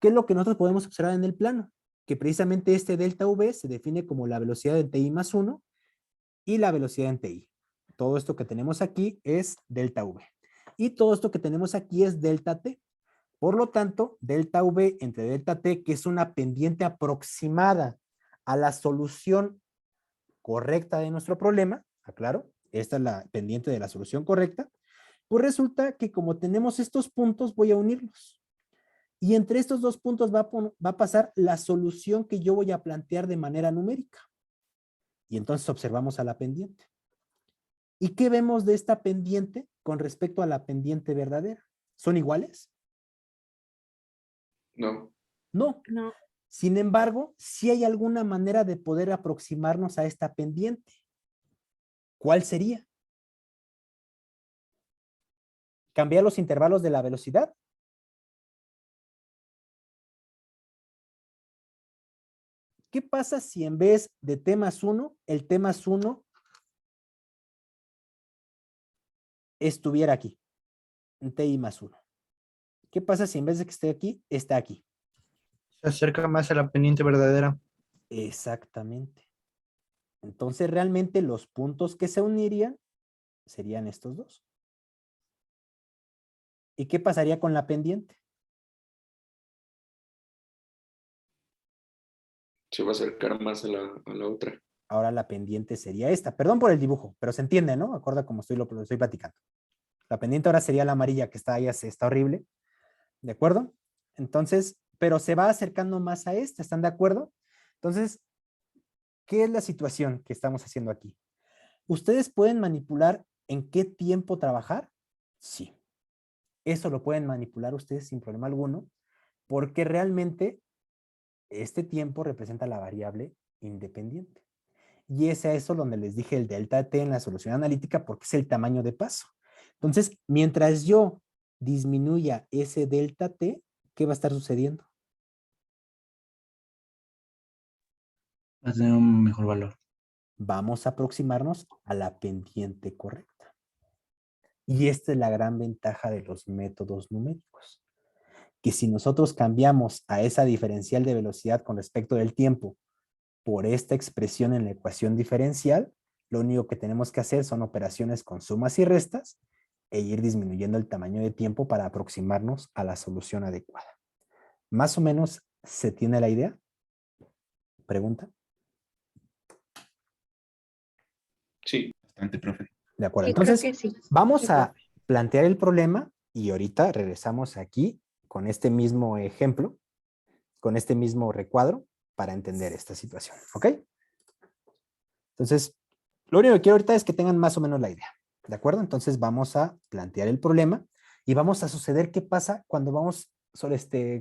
S1: ¿Qué es lo que nosotros podemos observar en el plano? Que precisamente este delta v se define como la velocidad en ti+1 y la velocidad en ti. Todo esto que tenemos aquí es delta v. Y todo esto que tenemos aquí es delta t. Por lo tanto, delta v entre delta t, que es una pendiente aproximada a la solución correcta de nuestro problema, aclaro, esta es la pendiente de la solución correcta, pues resulta que como tenemos estos puntos, voy a unirlos. Y entre estos dos puntos va a pasar la solución que yo voy a plantear de manera numérica. Y entonces observamos a la pendiente. ¿Y qué vemos de esta pendiente con respecto a la pendiente verdadera? ¿Son iguales?
S4: No.
S1: No.
S8: No.
S1: Sin embargo, sí hay alguna manera de poder aproximarnos a esta pendiente. ¿Cuál sería? ¿Cambiar los intervalos de la velocidad? ¿Qué pasa si en vez de t+1, el t+1 estuviera aquí? En ti+1. ¿Qué pasa si en vez de que esté aquí, está aquí?
S12: Se acerca más a la pendiente verdadera.
S1: Exactamente. Entonces realmente los puntos que se unirían serían estos dos. ¿Y qué pasaría con la pendiente?
S4: Se va a acercar más a la otra.
S1: Ahora la pendiente sería esta. Perdón por el dibujo, pero se entiende, ¿no? Acuerda como lo estoy platicando. La pendiente ahora sería la amarilla que está ahí, está horrible. ¿De acuerdo? Entonces, pero se va acercando más a esta, ¿están de acuerdo? Entonces, ¿qué es la situación que estamos haciendo aquí? ¿Ustedes pueden manipular en qué tiempo trabajar? Sí. Eso lo pueden manipular ustedes sin problema alguno, porque realmente este tiempo representa la variable independiente. Y es a eso donde les dije el delta t en la solución analítica, porque es el tamaño de paso. Entonces, mientras yo disminuya ese delta t, ¿qué va a estar sucediendo?
S3: Va a tener un mejor valor.
S1: Vamos a aproximarnos a la pendiente correcta. Y esta es la gran ventaja de los métodos numéricos. Que si nosotros cambiamos a esa diferencial de velocidad con respecto del tiempo por esta expresión en la ecuación diferencial, lo único que tenemos que hacer son operaciones con sumas y restas e ir disminuyendo el tamaño de tiempo para aproximarnos a la solución adecuada. ¿Más o menos se tiene la idea? ¿Pregunta?
S4: Sí.
S6: Bastante, profe.
S1: De acuerdo.
S8: Sí, creo
S1: Entonces,
S8: que sí.
S1: vamos
S8: Sí,
S1: a
S8: profe.
S1: plantear el problema y ahorita regresamos aquí con este mismo ejemplo, con este mismo recuadro para entender esta situación. ¿Ok? Entonces, lo único que quiero ahorita es que tengan más o menos la idea. ¿De acuerdo? Entonces vamos a plantear el problema y vamos a suceder qué pasa cuando vamos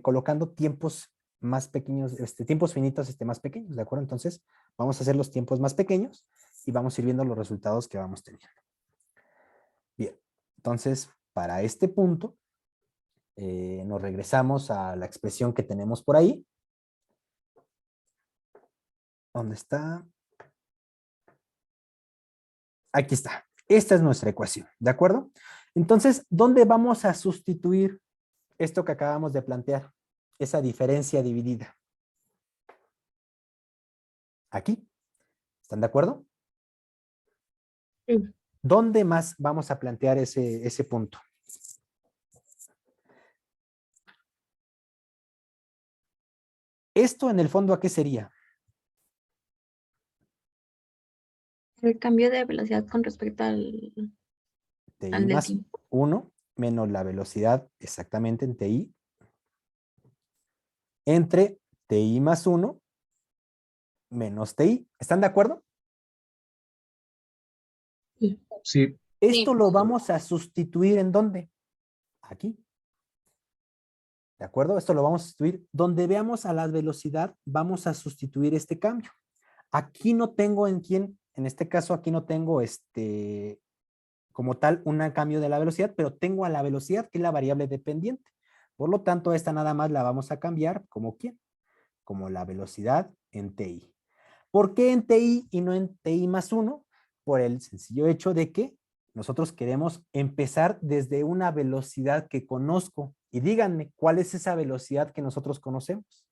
S1: colocando tiempos más pequeños, tiempos finitos más pequeños. ¿De acuerdo? Entonces vamos a hacer los tiempos más pequeños y vamos a ir viendo los resultados que vamos teniendo. Bien, entonces para este punto nos regresamos a la expresión que tenemos por ahí. ¿Dónde está? Aquí está. Esta es nuestra ecuación, ¿de acuerdo? Entonces, ¿dónde vamos a sustituir esto que acabamos de plantear? Esa diferencia dividida. Aquí. ¿Están de acuerdo?
S8: Sí.
S1: ¿Dónde más vamos a plantear ese punto? Esto en el fondo, ¿a qué sería?
S8: El cambio de velocidad con respecto al
S1: TI
S8: del
S1: más
S8: tiempo.
S1: 1 menos la velocidad exactamente en TI entre TI más 1 menos TI. ¿Están de acuerdo?
S3: Sí.
S1: Esto
S8: Sí.
S1: lo vamos a sustituir ¿en dónde? Aquí. ¿De acuerdo? Esto lo vamos a sustituir. Donde veamos a la velocidad, vamos a sustituir este cambio. Aquí no tengo en este caso aquí no tengo como tal un cambio de la velocidad, pero tengo a la velocidad que es la variable dependiente. Por lo tanto, esta nada más la vamos a cambiar como ¿quién? Como la velocidad en TI. ¿Por qué en TI y no en TI más 1? Por el sencillo hecho de que nosotros queremos empezar desde una velocidad que conozco. Y díganme, ¿cuál es esa velocidad que nosotros conocemos?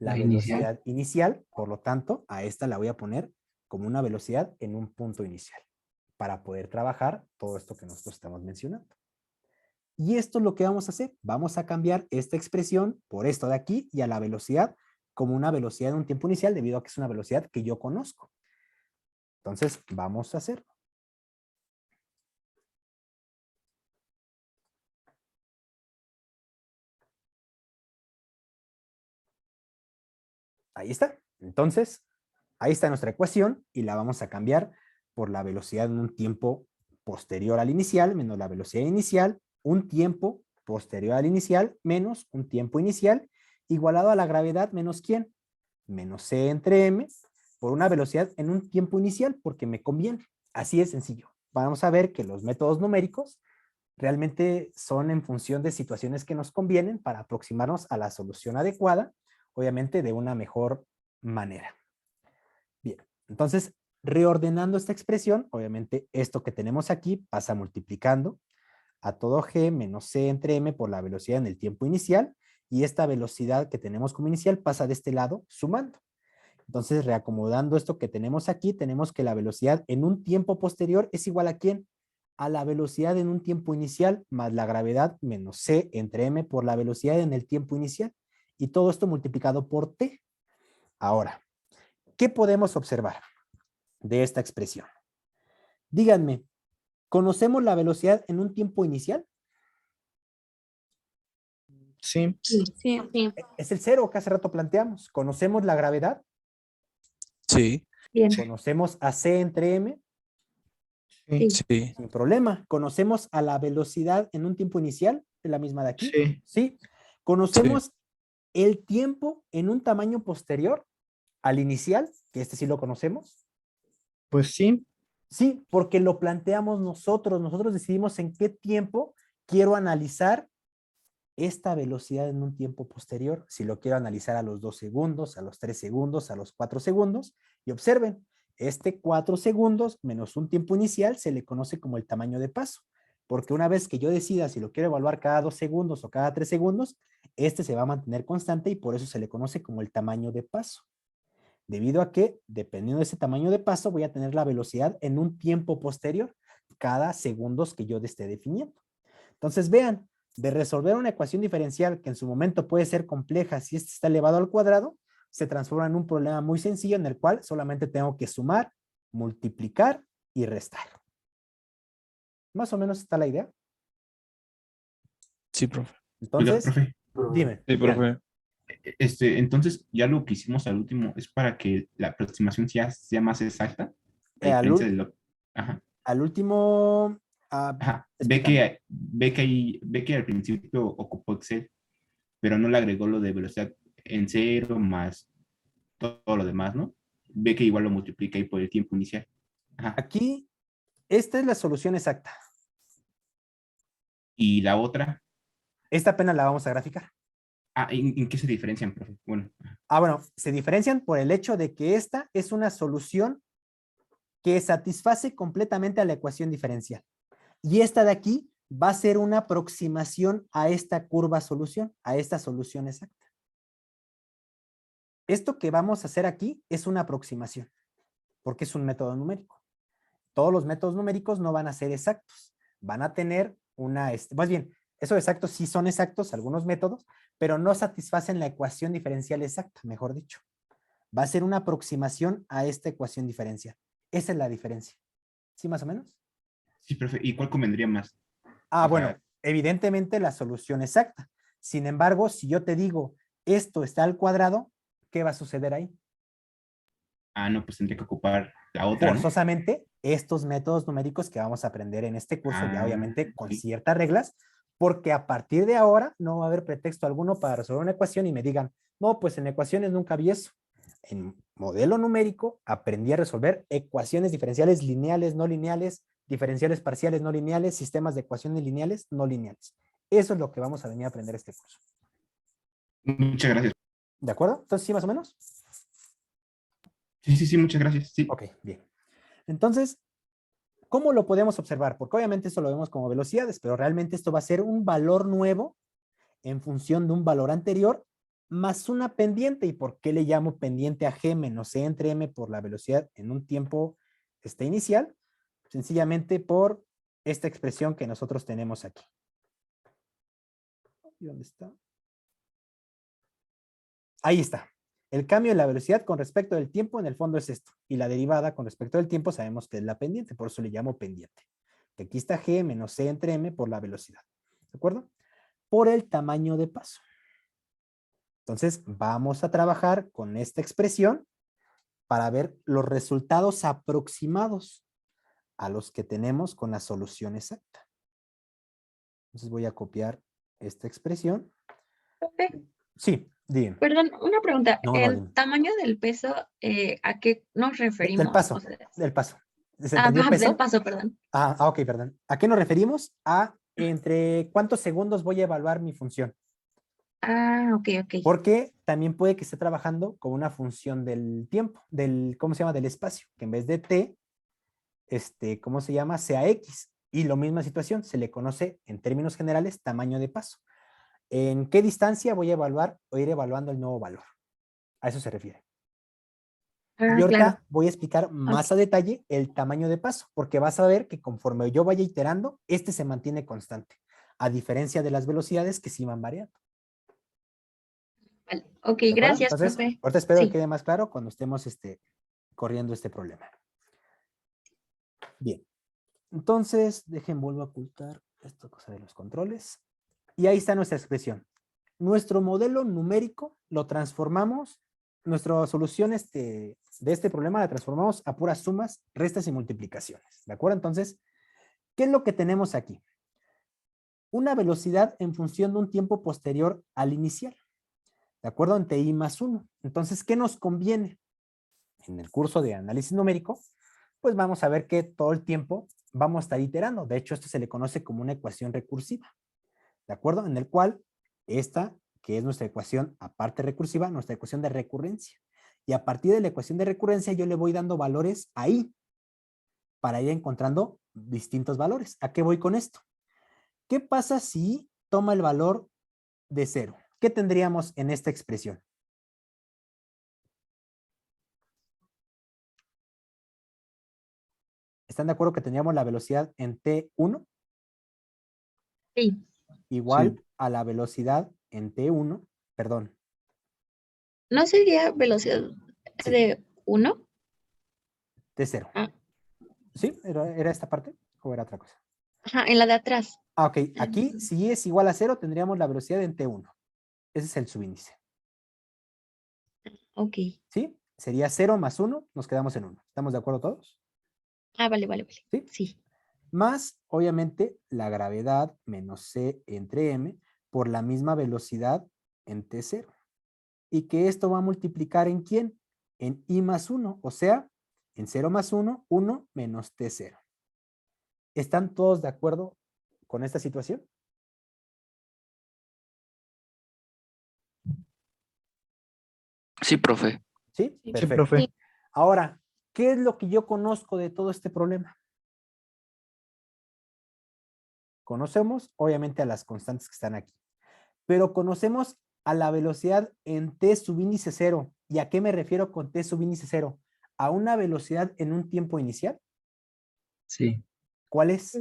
S1: La velocidad inicial, por lo tanto, a esta la voy a poner como una velocidad en un punto inicial para poder trabajar todo esto que nosotros estamos mencionando. Y esto es lo que vamos a hacer. Vamos a cambiar esta expresión por esto de aquí y a la velocidad como una velocidad en un tiempo inicial debido a que es una velocidad que yo conozco. Entonces, vamos a hacerlo. Ahí está. Entonces, ahí está nuestra ecuación y la vamos a cambiar por la velocidad en un tiempo posterior al inicial menos la velocidad inicial, un tiempo posterior al inicial menos un tiempo inicial igualado a la gravedad menos ¿quién? Menos C entre M por una velocidad en un tiempo inicial porque me conviene. Así de sencillo. Vamos a ver que los métodos numéricos realmente son en función de situaciones que nos convienen para aproximarnos a la solución adecuada, obviamente de una mejor manera. Bien, entonces reordenando esta expresión, obviamente esto que tenemos aquí pasa multiplicando a todo G menos C entre M por la velocidad en el tiempo inicial y esta velocidad que tenemos como inicial pasa de este lado sumando. Entonces, reacomodando esto que tenemos aquí, tenemos que la velocidad en un tiempo posterior es igual a ¿quién? A la velocidad en un tiempo inicial más la gravedad menos C entre M por la velocidad en el tiempo inicial. Y todo esto multiplicado por T. Ahora, ¿qué podemos observar de esta expresión? Díganme, ¿conocemos la velocidad en un tiempo inicial?
S12: Sí.
S8: Sí.
S1: Es el cero que hace rato planteamos. ¿Conocemos la gravedad?
S11: Sí,
S8: Bien.
S1: ¿Conocemos a C entre M?
S12: Sí.
S11: sí,
S1: Sin problema. ¿Conocemos a la velocidad en un tiempo inicial? Es la misma de aquí.
S12: Sí.
S1: Sí. ¿Conocemos el tiempo en un tamaño posterior al inicial? Que este sí lo conocemos.
S12: Pues sí.
S1: Sí, porque lo planteamos nosotros. Nosotros decidimos en qué tiempo quiero analizar esta velocidad en un tiempo posterior. Si lo quiero analizar a los 2 segundos, a los 3 segundos, a los 4 segundos. Y observen, este 4 segundos menos un tiempo inicial se le conoce como el tamaño de paso. Porque una vez que yo decida si lo quiero evaluar cada 2 segundos o cada 3 segundos, este se va a mantener constante y por eso se le conoce como el tamaño de paso. Debido a que, dependiendo de ese tamaño de paso, voy a tener la velocidad en un tiempo posterior, cada segundos que yo esté definiendo. Entonces, vean, de resolver una ecuación diferencial que en su momento puede ser compleja si este está elevado al cuadrado, se transforma en un problema muy sencillo en el cual solamente tengo que sumar, multiplicar y restar. ¿Más o menos está la idea?
S11: Sí, profe.
S6: Oiga,
S1: Entonces,
S6: profe.
S1: dime.
S5: Sí, profe.
S6: Entonces, ya lo que hicimos al último es para que la aproximación sea más exacta, a
S1: Al,
S6: diferencia de lo... Ajá,
S1: al último,
S6: ajá.
S1: explícame.
S6: Ve que al principio ocupó Excel, pero no le agregó lo de velocidad en cero más todo lo demás, ¿no? Ve que igual lo multiplica ahí por el tiempo inicial. Ajá.
S1: Aquí, esta es la solución exacta.
S6: Y la otra,
S1: Esta apenas la vamos a graficar.
S6: ¿en qué se diferencian, profe? Bueno,
S1: Bueno, se diferencian por el hecho de que esta es una solución que satisface completamente a la ecuación diferencial. Y esta de aquí va a ser una aproximación a esta curva solución, a esta solución exacta. Esto que vamos a hacer aquí es una aproximación, porque es un método numérico. Todos los métodos numéricos no van a ser exactos, van a tener más bien, esos exactos sí son exactos, algunos métodos, pero no satisfacen la ecuación diferencial exacta, mejor dicho. Va a ser una aproximación a esta ecuación diferencial. Esa es la diferencia. ¿Sí, más o menos?
S6: sí, profe, ¿y cuál convendría más?
S1: Bueno, evidentemente la solución exacta. Sin embargo, si yo te digo, esto está al cuadrado, ¿qué va a suceder ahí?
S6: No, pues tendría que ocupar la otra, ¿no?
S1: Forzosamente, estos métodos numéricos que vamos a aprender en este curso, ya obviamente con
S6: sí.
S1: ciertas reglas, porque a partir de ahora no va a haber pretexto alguno para resolver una ecuación y me digan, no, pues en ecuaciones nunca vi eso. En modelo numérico aprendí a resolver ecuaciones diferenciales lineales, no lineales, diferenciales parciales no lineales, sistemas de ecuaciones lineales, no lineales. Eso es lo que vamos a venir a aprender este curso.
S6: Muchas gracias.
S1: ¿De acuerdo? Entonces, ¿sí más o menos?
S6: Sí, muchas gracias. Sí.
S1: Ok, bien. Entonces, ¿cómo lo podemos observar? Porque obviamente esto lo vemos como velocidades, pero realmente esto va a ser un valor nuevo en función de un valor anterior más una pendiente. ¿Y por qué le llamo pendiente a G menos C entre M por la velocidad en un tiempo inicial? Sencillamente por esta expresión que nosotros tenemos aquí. ¿Y dónde está? Ahí está. El cambio de la velocidad con respecto del tiempo en el fondo es esto. Y la derivada con respecto del tiempo sabemos que es la pendiente, por eso le llamo pendiente. Que aquí está G menos C entre M por la velocidad. ¿De acuerdo? Por el tamaño de paso. Entonces, vamos a trabajar con esta expresión para ver los resultados aproximados a los que tenemos con la solución exacta. Entonces, voy a copiar esta expresión.
S8: Profe,
S1: Sí, dime.
S8: perdón, una pregunta.
S1: No,
S8: ¿El
S1: dime.
S8: tamaño del peso, a qué nos referimos?
S1: Del paso,
S8: O sea,
S1: del paso. ¿Se entendió peso?
S8: del paso, perdón.
S1: Ok, perdón. ¿A qué nos referimos? A entre cuántos segundos voy a evaluar mi función.
S8: Ok.
S1: Porque también puede que esté trabajando con una función del tiempo, ¿cómo se llama? Del espacio, que en vez de t, ¿cómo se llama? Sea x. Y la misma situación, se le conoce en términos generales tamaño de paso. ¿En qué distancia voy a evaluar o ir evaluando el nuevo valor? A eso se refiere. Y ahorita
S8: Claro.
S1: voy a explicar más a detalle el tamaño de paso, porque vas a ver que conforme yo vaya iterando, se mantiene constante, a diferencia de las velocidades que sí van variando.
S8: Vale. Ok,
S1: ¿De acuerdo?
S8: gracias,
S1: Entonces,
S8: profe.
S1: ahorita espero
S8: Sí.
S1: que quede más claro cuando estemos corriendo este problema. Bien. Entonces, vuelvo a ocultar esta cosa de los controles. Y ahí está nuestra expresión. Nuestro modelo numérico lo transformamos, nuestra solución de este problema la transformamos a puras sumas, restas y multiplicaciones. ¿De acuerdo? Entonces, ¿qué es lo que tenemos aquí? Una velocidad en función de un tiempo posterior al inicial. ¿De acuerdo? En TI más 1. Entonces, ¿qué nos conviene? En el curso de análisis numérico, pues vamos a ver que todo el tiempo vamos a estar iterando. De hecho, esto se le conoce como una ecuación recursiva, ¿de acuerdo? En el cual esta, que es nuestra ecuación aparte recursiva, nuestra ecuación de recurrencia. Y a partir de la ecuación de recurrencia yo le voy dando valores ahí para ir encontrando distintos valores. ¿A qué voy con esto? ¿Qué pasa si toma el valor de 0? ¿Qué tendríamos en esta expresión? ¿Están de acuerdo que tendríamos la velocidad en T1?
S8: Sí.
S1: Igual
S3: Sí.
S1: a la velocidad en T1, perdón.
S8: ¿No sería velocidad
S1: Sí.
S8: de 1?
S1: T0.
S8: Ah.
S1: ¿Sí? ¿Era esta parte o era otra cosa?
S8: Ajá, en la de atrás.
S1: Ah, ok. Aquí, si es igual a 0, tendríamos la velocidad en T1. Ese es el subíndice.
S8: Ok.
S1: ¿Sí? Sería 0 más 1, nos quedamos en 1. ¿Estamos de acuerdo todos?
S8: Ah, vale, vale, vale.
S1: ¿Sí?
S8: Sí.
S1: Más, obviamente, la gravedad menos C entre M por la misma velocidad en T0. Y que esto va a multiplicar ¿en quién? En I más 1, o sea, en 0 más 1, 1 menos T0. ¿Están todos de acuerdo con esta situación?
S9: Sí, profe.
S1: ¿Sí?
S2: Sí,
S1: Perfecto.
S12: profe.
S1: Ahora, ¿qué es lo que yo conozco de todo este problema? Conocemos, obviamente, a las constantes que están aquí, pero conocemos a la velocidad en T subíndice 0. ¿Y a qué me refiero con T subíndice 0? ¿A una velocidad en un tiempo inicial?
S3: Sí.
S1: ¿Cuál es?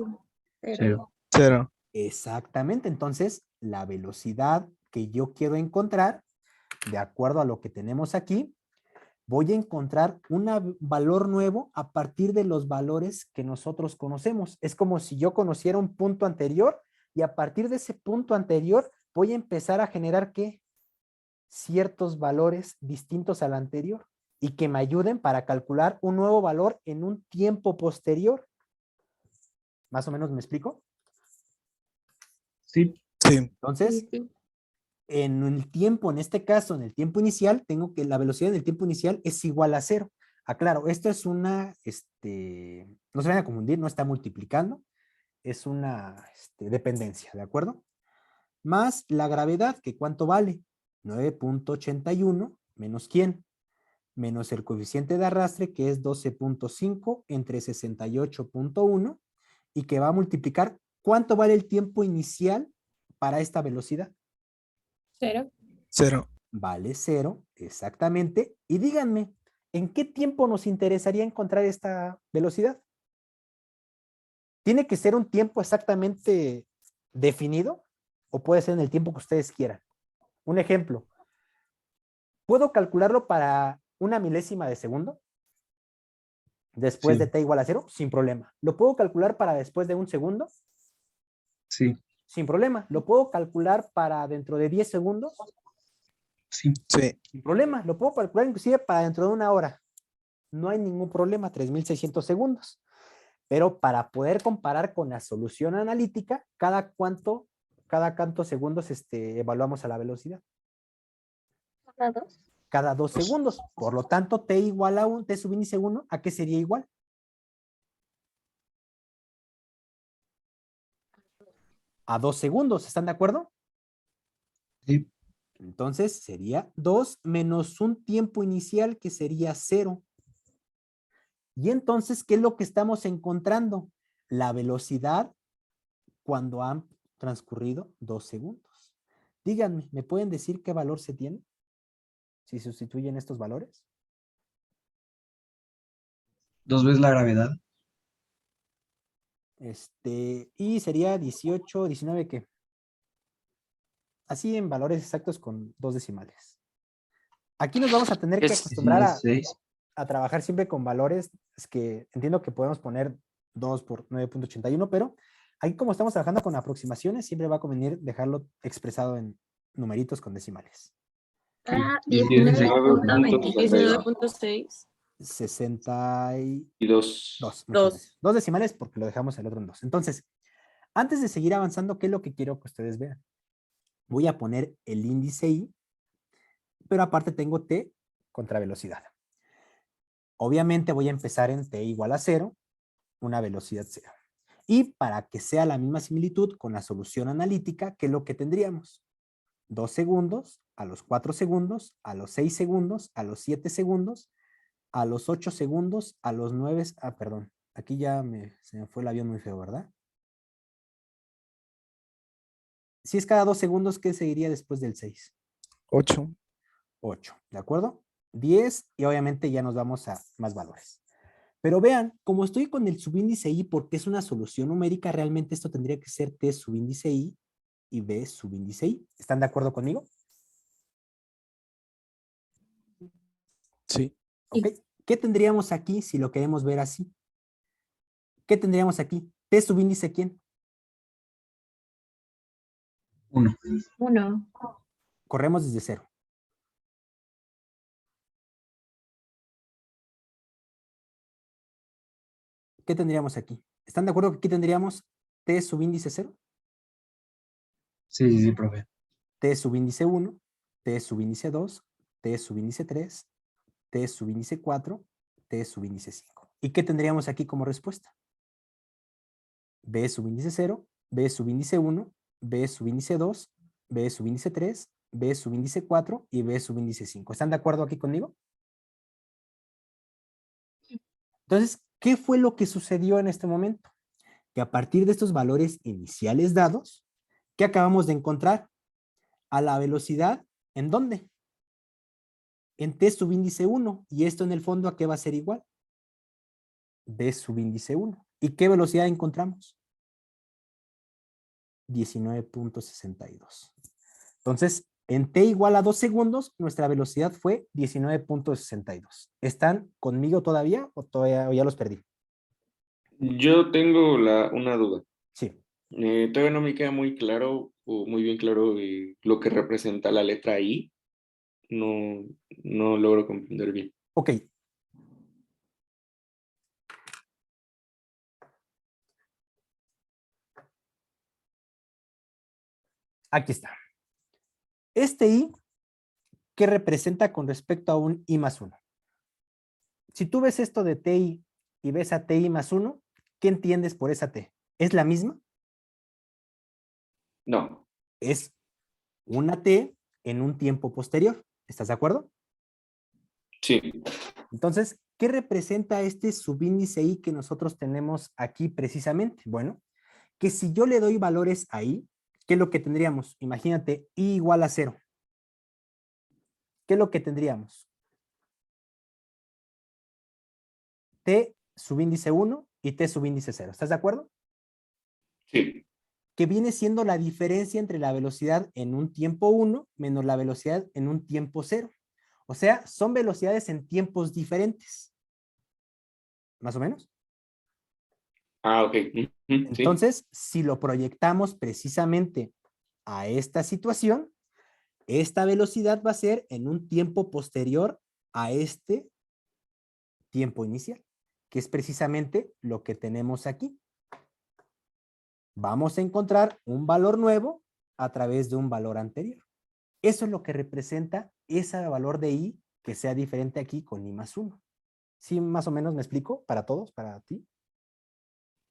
S3: 0.
S12: 0.
S1: Exactamente. Entonces, la velocidad que yo quiero encontrar, de acuerdo a lo que tenemos aquí, voy a encontrar un valor nuevo a partir de los valores que nosotros conocemos. Es como si yo conociera un punto anterior y a partir de ese punto anterior voy a empezar a generar ¿qué? Ciertos valores distintos al anterior y que me ayuden para calcular un nuevo valor en un tiempo posterior. ¿Más o menos me explico?
S3: Sí.
S12: Sí.
S1: Entonces,
S8: Sí.
S1: en el tiempo, en este caso, en el tiempo inicial, tengo que la velocidad del tiempo inicial es igual a 0. Aclaro, esto es una, no se vayan a confundir, no está multiplicando, es una dependencia, ¿de acuerdo? Más la gravedad, que ¿cuánto vale? 9.81 menos ¿quién? Menos el coeficiente de arrastre, que es 12.5 entre 68.1 y que va a multiplicar, ¿cuánto vale el tiempo inicial para esta velocidad?
S2: 0.
S12: 0.
S1: Vale 0, exactamente. Y díganme, ¿en qué tiempo nos interesaría encontrar esta velocidad? ¿Tiene que ser un tiempo exactamente definido? ¿O puede ser en el tiempo que ustedes quieran? Un ejemplo. ¿Puedo calcularlo para una milésima de segundo? Después de
S3: Sí.
S1: t igual a 0, sin problema. ¿Lo puedo calcular para después de un segundo?
S3: Sí.
S1: Sin problema. ¿Lo puedo calcular para dentro de 10 segundos?
S3: Sí.
S12: Sí.
S1: Sin problema. ¿Lo puedo calcular inclusive para dentro de una hora? No hay ningún problema, 3600 segundos. Pero para poder comparar con la solución analítica, cada cuántos segundos evaluamos a la velocidad.
S8: ¿Cada 2?
S1: Cada 2 segundos. Por lo tanto, t igual a 1, t subíndice 1, ¿a qué sería igual? A 2 segundos, ¿están de acuerdo?
S3: Sí.
S1: Entonces sería 2 menos un tiempo inicial que sería 0. Y entonces, ¿qué es lo que estamos encontrando? La velocidad cuando han transcurrido 2 segundos. Díganme, ¿me pueden decir qué valor se tiene si sustituyen estos valores?
S3: 2 veces la gravedad.
S1: Y sería 18, 19, ¿qué? Así en valores exactos con 2 decimales. Aquí nos vamos a tener que acostumbrar
S3: 6.
S1: a trabajar siempre con valores. Es que entiendo que podemos poner 2 por 9.81, pero aquí como estamos trabajando con aproximaciones, siempre va a convenir dejarlo expresado en numeritos con decimales.
S8: Ah,
S4: 19.26.
S7: 19.6.
S1: 62. Muchas gracias. 2 decimales porque lo dejamos el otro en 2. Entonces, antes de seguir avanzando, ¿qué es lo que quiero que ustedes vean? Voy a poner el índice I, pero aparte tengo T contra velocidad. Obviamente voy a empezar en t igual a 0, una velocidad 0. Y para que sea la misma similitud con la solución analítica, ¿qué es lo que tendríamos? 2 segundos, a los 4 segundos, a los 6 segundos, a los 7 segundos, a los 8 segundos, a los 9, perdón, aquí ya se me fue el avión muy feo, ¿verdad? Si es cada 2 segundos, ¿qué seguiría después del 6?
S12: 8.
S1: 8, ¿de acuerdo? 10 y obviamente ya nos vamos a más valores. Pero vean, como estoy con el subíndice i porque es una solución numérica, realmente esto tendría que ser t subíndice i y b subíndice i. ¿Están de acuerdo conmigo?
S11: Sí.
S1: ¿Ok? ¿Qué tendríamos aquí si lo queremos ver así? ¿Qué tendríamos aquí? ¿T subíndice quién?
S3: 1.
S8: 1.
S1: Corremos desde 0. ¿Qué tendríamos aquí? ¿Están de acuerdo que aquí tendríamos T subíndice 0?
S3: Sí, profe.
S1: T subíndice 1, T subíndice 2, T subíndice 3, T subíndice 4, T subíndice 5. ¿Y qué tendríamos aquí como respuesta? B subíndice 0, B subíndice 1, B subíndice 2, B subíndice 3, B subíndice 4 y B subíndice 5. ¿Están de acuerdo aquí conmigo? Entonces, ¿qué fue lo que sucedió en este momento? Que a partir de estos valores iniciales dados, ¿qué acabamos de encontrar? A la velocidad, ¿en dónde? En T subíndice 1. ¿Y esto en el fondo a qué va a ser igual? B subíndice 1. ¿Y qué velocidad encontramos? 19.62. Entonces, en T igual a 2 segundos, nuestra velocidad fue 19.62. ¿Están conmigo todavía o todavía ya los perdí?
S10: Yo tengo una duda.
S1: Sí.
S10: Todavía no me queda muy claro o muy bien claro lo que representa la letra I. No logro comprender bien.
S1: Ok. Aquí está. Este I, ¿qué representa con respecto a un I más 1? Si tú ves esto de TI y ves a TI más 1, ¿qué entiendes por esa T? ¿Es la misma?
S10: No.
S1: Es una T en un tiempo posterior. ¿Estás de acuerdo?
S10: Sí.
S1: Entonces, ¿qué representa este subíndice I que nosotros tenemos aquí precisamente? Bueno, que si yo le doy valores a I, ¿qué es lo que tendríamos? Imagínate, I igual a 0. ¿Qué es lo que tendríamos? T subíndice 1 y T subíndice 0. ¿Estás de acuerdo?
S10: Sí.
S1: Que viene siendo la diferencia entre la velocidad en un tiempo 1 menos la velocidad en un tiempo 0. O sea, son velocidades en tiempos diferentes. ¿Más o menos?
S10: Ah, ok.
S1: Entonces,
S10: Sí.
S1: si lo proyectamos precisamente a esta situación, esta velocidad va a ser en un tiempo posterior a este tiempo inicial, que es precisamente lo que tenemos aquí. Vamos a encontrar un valor nuevo a través de un valor anterior. Eso es lo que representa ese valor de I que sea diferente aquí con I más 1. ¿Sí más o menos me explico? ¿Para todos? ¿Para ti?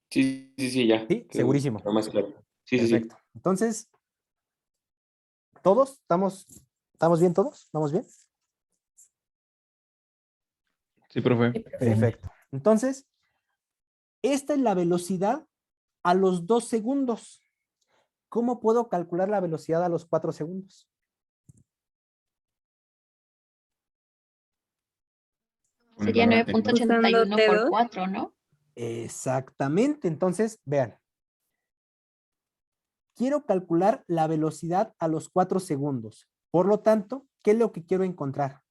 S10: Sí, ya.
S1: Sí, segurísimo.
S10: Quedó más claro. Sí.
S1: Perfecto. Entonces, ¿todos? ¿Estamos bien todos? ¿Vamos bien?
S5: Sí, profe.
S1: Perfecto. Entonces, esta es la velocidad a los 2 segundos. ¿Cómo puedo calcular la velocidad a los 4 segundos?
S8: Sería 9.81 por 4, ¿no?
S1: Exactamente. Entonces, vean. Quiero calcular la velocidad a los 4 segundos. Por lo tanto, ¿qué es lo que quiero encontrar?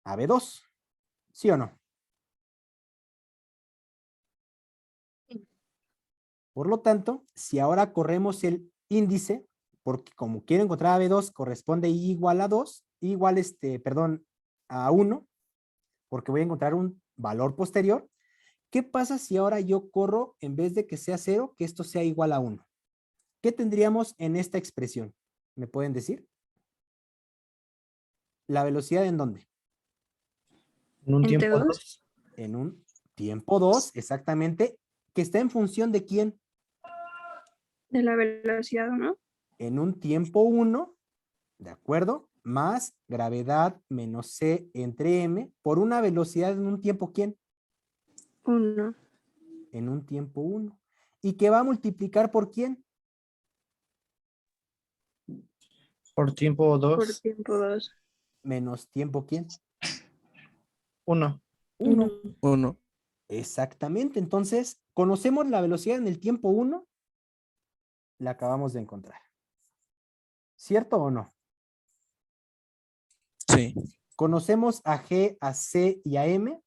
S1: A V2. ¿Sí o no? Por lo tanto, si ahora corremos el índice, porque como quiero encontrar a V2, corresponde I igual a 2, I igual a 1, porque voy a encontrar un valor posterior. ¿Qué pasa si ahora yo corro, en vez de que sea 0, que esto sea igual a 1? ¿Qué tendríamos en esta expresión? ¿Me pueden decir? ¿La velocidad en dónde?
S12: En un
S7: ¿En
S12: tiempo
S7: T2?
S12: 2.
S1: En un tiempo 2, exactamente, que está en función de quién.
S2: De la velocidad, ¿no?
S1: En un tiempo 1, ¿de acuerdo? Más gravedad menos C entre M por una velocidad en un tiempo ¿quién?
S2: 1.
S1: En un tiempo 1. ¿Y que va a multiplicar por quién?
S12: Por tiempo
S2: Por
S12: 2.
S2: tiempo 2.
S1: Menos tiempo ¿quién?
S12: 1.
S1: 1.
S11: 1.
S1: Exactamente. Entonces, conocemos la velocidad en el tiempo 1, la acabamos de encontrar. ¿Cierto o no?
S11: Sí.
S1: ¿Conocemos a G, a C y a M?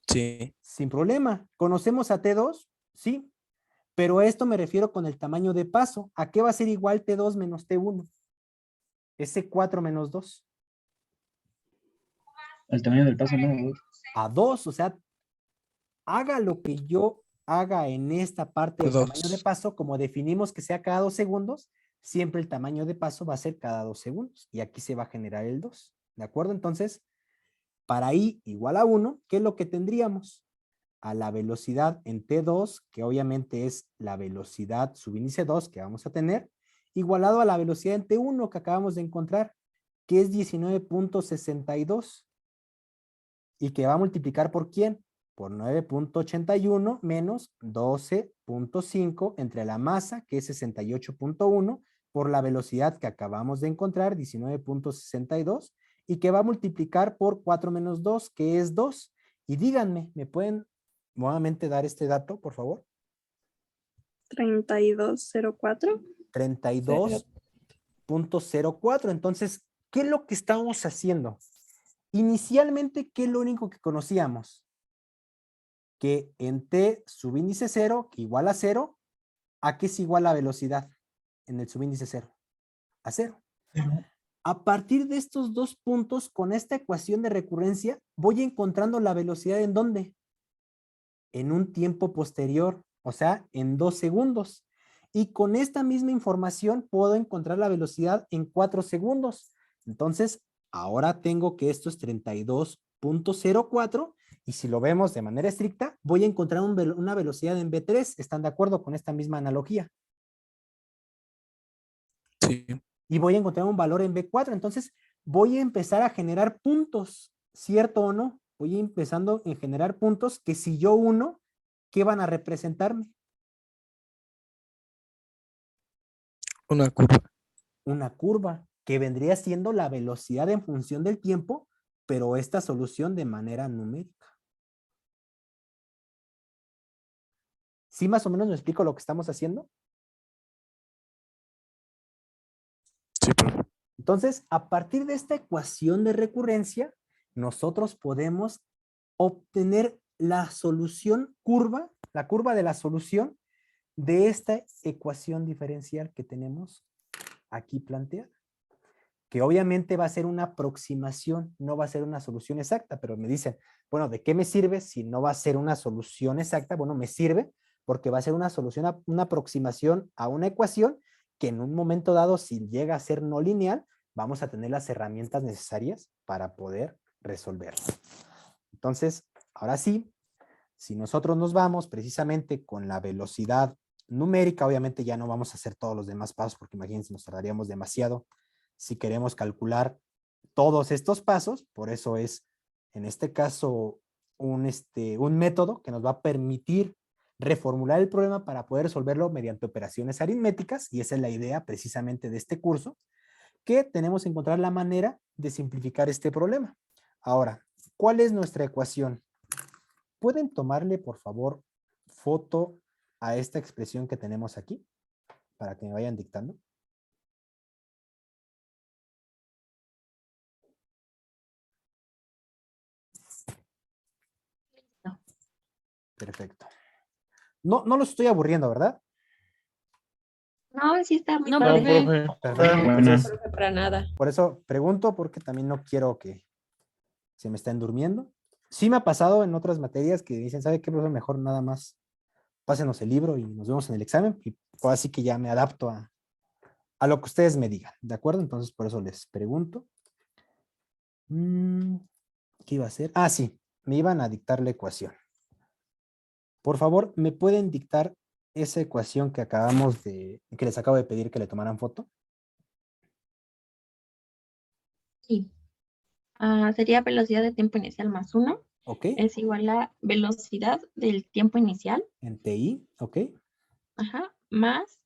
S11: Sí.
S1: Sin problema. ¿Conocemos a T2? Sí. Pero a esto me refiero con el tamaño de paso. ¿A qué va a ser igual T2 menos T1? S4 menos 2.
S3: El tamaño del paso, ¿no?
S1: A 2, o sea, haga lo que yo haga en esta parte del tamaño de paso, como definimos que sea cada 2 segundos, siempre el tamaño de paso va a ser cada 2 segundos. Y aquí se va a generar el 2. ¿De acuerdo? Entonces, para I igual a 1, ¿qué es lo que tendríamos? A la velocidad en T2, que obviamente es la velocidad subíndice 2 que vamos a tener, igualado a la velocidad en T1 que acabamos de encontrar, que es 19.62. ¿Y que va a multiplicar por quién? Por 9.81 menos 12.5 entre la masa, que es 68.1, por la velocidad que acabamos de encontrar, 19.62, y que va a multiplicar por 4 menos 2, que es 2. Y díganme, ¿me pueden nuevamente dar este dato, por favor?
S2: 32.04.
S1: 32.04. Entonces, ¿qué es lo que estamos haciendo? Inicialmente, ¿qué es lo único que conocíamos? Que en T subíndice 0, que igual a 0, ¿a qué es igual la velocidad en el subíndice 0? A 0. A partir de estos dos puntos, con esta ecuación de recurrencia, voy encontrando la velocidad ¿en dónde? En un tiempo posterior, o sea, en 2 segundos. Y con esta misma información puedo encontrar la velocidad en 4 segundos. Entonces, ahora tengo que esto es 32.04 y si lo vemos de manera estricta, voy a encontrar una velocidad en V3. ¿Están de acuerdo con esta misma analogía?
S11: Sí.
S1: Y voy a encontrar un valor en V4. Entonces, voy a empezar a generar puntos, ¿cierto o no? Voy empezando a generar puntos que si yo uno, ¿qué van a representarme?
S11: Una curva.
S1: Una curva, que vendría siendo la velocidad en función del tiempo, pero esta solución de manera numérica. ¿Sí más o menos me explico lo que estamos haciendo?
S11: Sí, profe.
S1: Entonces, a partir de esta ecuación de recurrencia, nosotros podemos obtener la solución curva, la curva de la solución de esta ecuación diferencial que tenemos aquí planteada, que obviamente va a ser una aproximación, no va a ser una solución exacta, pero me dicen, bueno, ¿de qué me sirve si no va a ser una solución exacta? Bueno, me sirve porque va a ser una solución, una aproximación a una ecuación que en un momento dado, si llega a ser no lineal, vamos a tener las herramientas necesarias para poder resolverlo. Entonces, ahora sí, si nosotros nos vamos precisamente con la velocidad numérica, obviamente ya no vamos a hacer todos los demás pasos porque imagínense, nos tardaríamos demasiado si queremos calcular todos estos pasos. Por eso es, en este caso, un método que nos va a permitir reformular el problema para poder resolverlo mediante operaciones aritméticas, y esa es la idea precisamente de este curso, que tenemos que encontrar la manera de simplificar este problema. Ahora, ¿cuál es nuestra ecuación? ¿Pueden tomarle, por favor, foto a esta expresión que tenemos aquí? Para que me vayan dictando.
S8: No.
S1: Perfecto. No los estoy aburriendo, ¿verdad?
S8: No, sí está muy
S2: No,
S8: padre.
S2: profe.
S1: Perfecto.
S3: Buena.
S1: Entonces,
S7: Profe, para nada.
S1: por eso pregunto, porque también no quiero que se me estén durmiendo. Sí me ha pasado en otras materias que dicen, ¿sabe qué, profe? Mejor nada más pásenos el libro y nos vemos en el examen. Y pues así que ya me adapto a lo que ustedes me digan, ¿de acuerdo? Entonces, por eso les pregunto. ¿Qué iba a hacer? Ah, sí, me iban a dictar la ecuación. Por favor, ¿me pueden dictar esa ecuación que que les acabo de pedir que le tomaran foto?
S8: Sí. Sería velocidad de tiempo inicial más 1
S1: Ok,
S8: es igual a velocidad del tiempo inicial,
S1: en TI, ok,
S8: ajá, más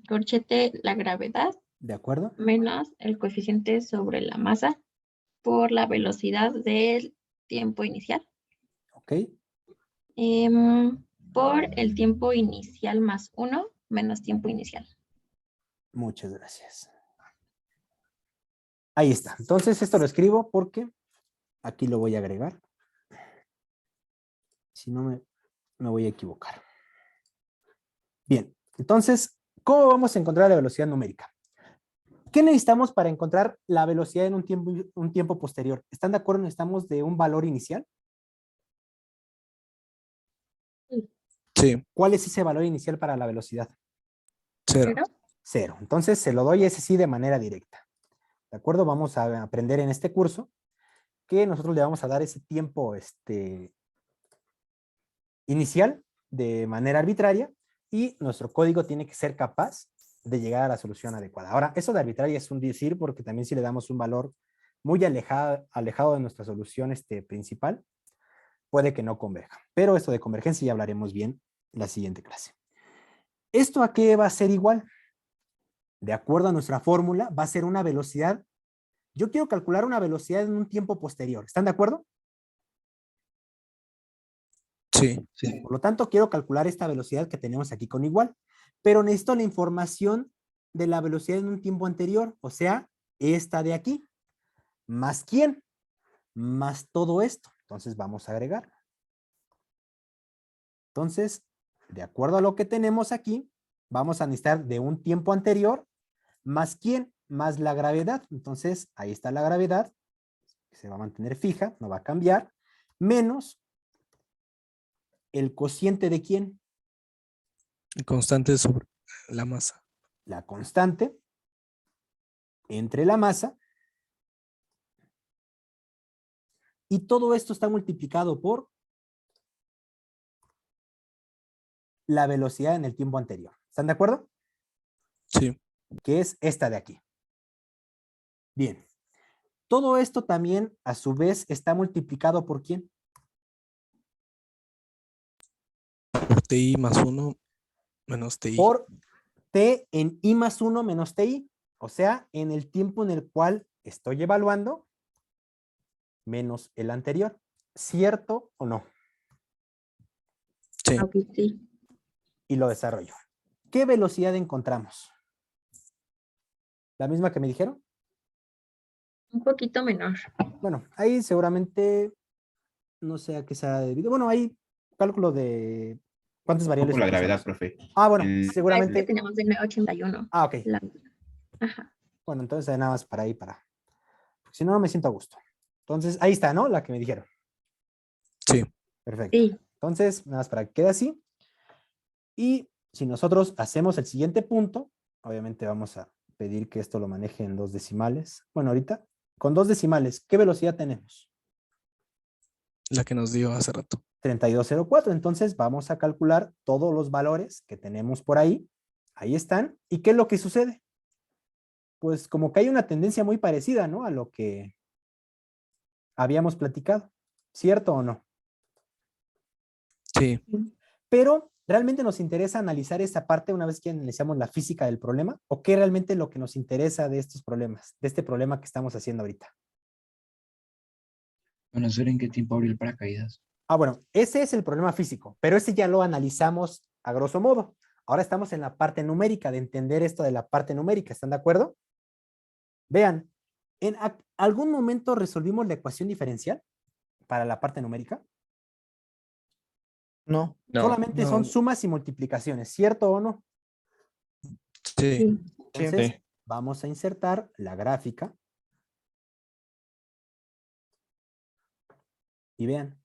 S8: corchete la gravedad
S1: de acuerdo,
S8: menos el coeficiente sobre la masa por la velocidad del tiempo inicial,
S1: ok,
S8: por el tiempo inicial más 1 menos tiempo inicial.
S1: muchas gracias. Ahí está. Entonces esto lo escribo porque aquí lo voy a agregar. Si no me voy a equivocar. Bien, entonces, ¿cómo vamos a encontrar la velocidad numérica? ¿Qué necesitamos para encontrar la velocidad en un tiempo posterior? ¿Están de acuerdo? Necesitamos de un valor inicial.
S11: Sí,
S1: ¿Cuál es ese valor inicial para la velocidad?
S11: 0.
S1: Cero. Entonces se lo doy ese sí de manera directa. ¿De acuerdo? Vamos a aprender en este curso que nosotros le vamos a dar ese tiempo inicial de manera arbitraria y nuestro código tiene que ser capaz de llegar a la solución adecuada. Ahora, eso de arbitraria es un decir porque también si le damos un valor muy alejado de nuestra solución principal, puede que no converja. Pero esto de convergencia ya hablaremos bien en la siguiente clase. ¿Esto a qué va a ser igual? De acuerdo a nuestra fórmula, va a ser una velocidad. Yo quiero calcular una velocidad en un tiempo posterior. ¿Están de acuerdo?
S11: Sí.
S1: Por lo tanto, quiero calcular esta velocidad que tenemos aquí con igual. Pero necesito la información de la velocidad en un tiempo anterior. O sea, esta de aquí. ¿Más quién? Más todo esto. Entonces vamos a agregar. Entonces, de acuerdo a lo que tenemos aquí, vamos a necesitar de un tiempo anterior, más quién, más la gravedad. Entonces, ahí está la gravedad, que se va a mantener fija, no va a cambiar, menos el cociente de quién,
S11: Constante sobre la masa.
S1: la constante entre la masa, y todo esto está multiplicado por la velocidad en el tiempo anterior. ¿Están de acuerdo?
S11: Sí.
S1: Que es esta de aquí. Bien. Todo esto también, a su vez, está multiplicado por ¿quién?
S11: Por TI más 1 menos TI.
S1: Por T en I más 1 menos TI. O sea, en el tiempo en el cual estoy evaluando menos el anterior. ¿Cierto o no?
S11: Sí.
S8: Ok, sí.
S1: Y lo desarrollo. ¿Qué velocidad encontramos? ¿La misma que me dijeron?
S8: Un poquito menor.
S1: Bueno, ahí seguramente, no sé a qué sea debido. Bueno, hay cálculo de cuántas variables
S6: Por la gravedad,
S1: utilizamos.
S6: profe.
S1: Ah, bueno,
S6: El-
S8: Es que
S1: seguramente.
S8: tenemos de 981.
S1: Ah, ok.
S8: Ajá.
S1: Bueno, entonces nada más para ahí, porque si no, no me siento a gusto. Entonces, ahí está, ¿no? La que me dijeron.
S11: Sí.
S1: Perfecto.
S8: Sí.
S1: Entonces, nada más para que quede así. Y si nosotros hacemos el siguiente punto, obviamente vamos a pedir que esto lo maneje en 2 decimales. Bueno, ahorita, con 2 decimales, ¿qué velocidad tenemos?
S11: La que nos dio hace rato.
S1: 3204. Entonces, vamos a calcular todos los valores que tenemos por ahí. Ahí están. ¿Y qué es lo que sucede? Pues como que hay una tendencia muy parecida, ¿no? A lo que habíamos platicado. ¿Cierto o no?
S11: Sí.
S1: Pero, ¿realmente nos interesa analizar esta parte una vez que analizamos la física del problema? ¿O qué realmente es lo que nos interesa de estos problemas, de este problema que estamos haciendo ahorita?
S3: Conocer en qué tiempo abrió el paracaídas.
S1: Ah, bueno, ese es el problema físico, pero ese ya lo analizamos a grosso modo. Ahora estamos en la parte numérica, de entender esto de la parte numérica, ¿están de acuerdo? Vean, ¿en algún momento resolvimos la ecuación diferencial para la parte numérica?
S12: No.
S1: Solamente son sumas y multiplicaciones, ¿cierto o no?
S11: Sí.
S1: Entonces, vamos a insertar la gráfica. Y vean.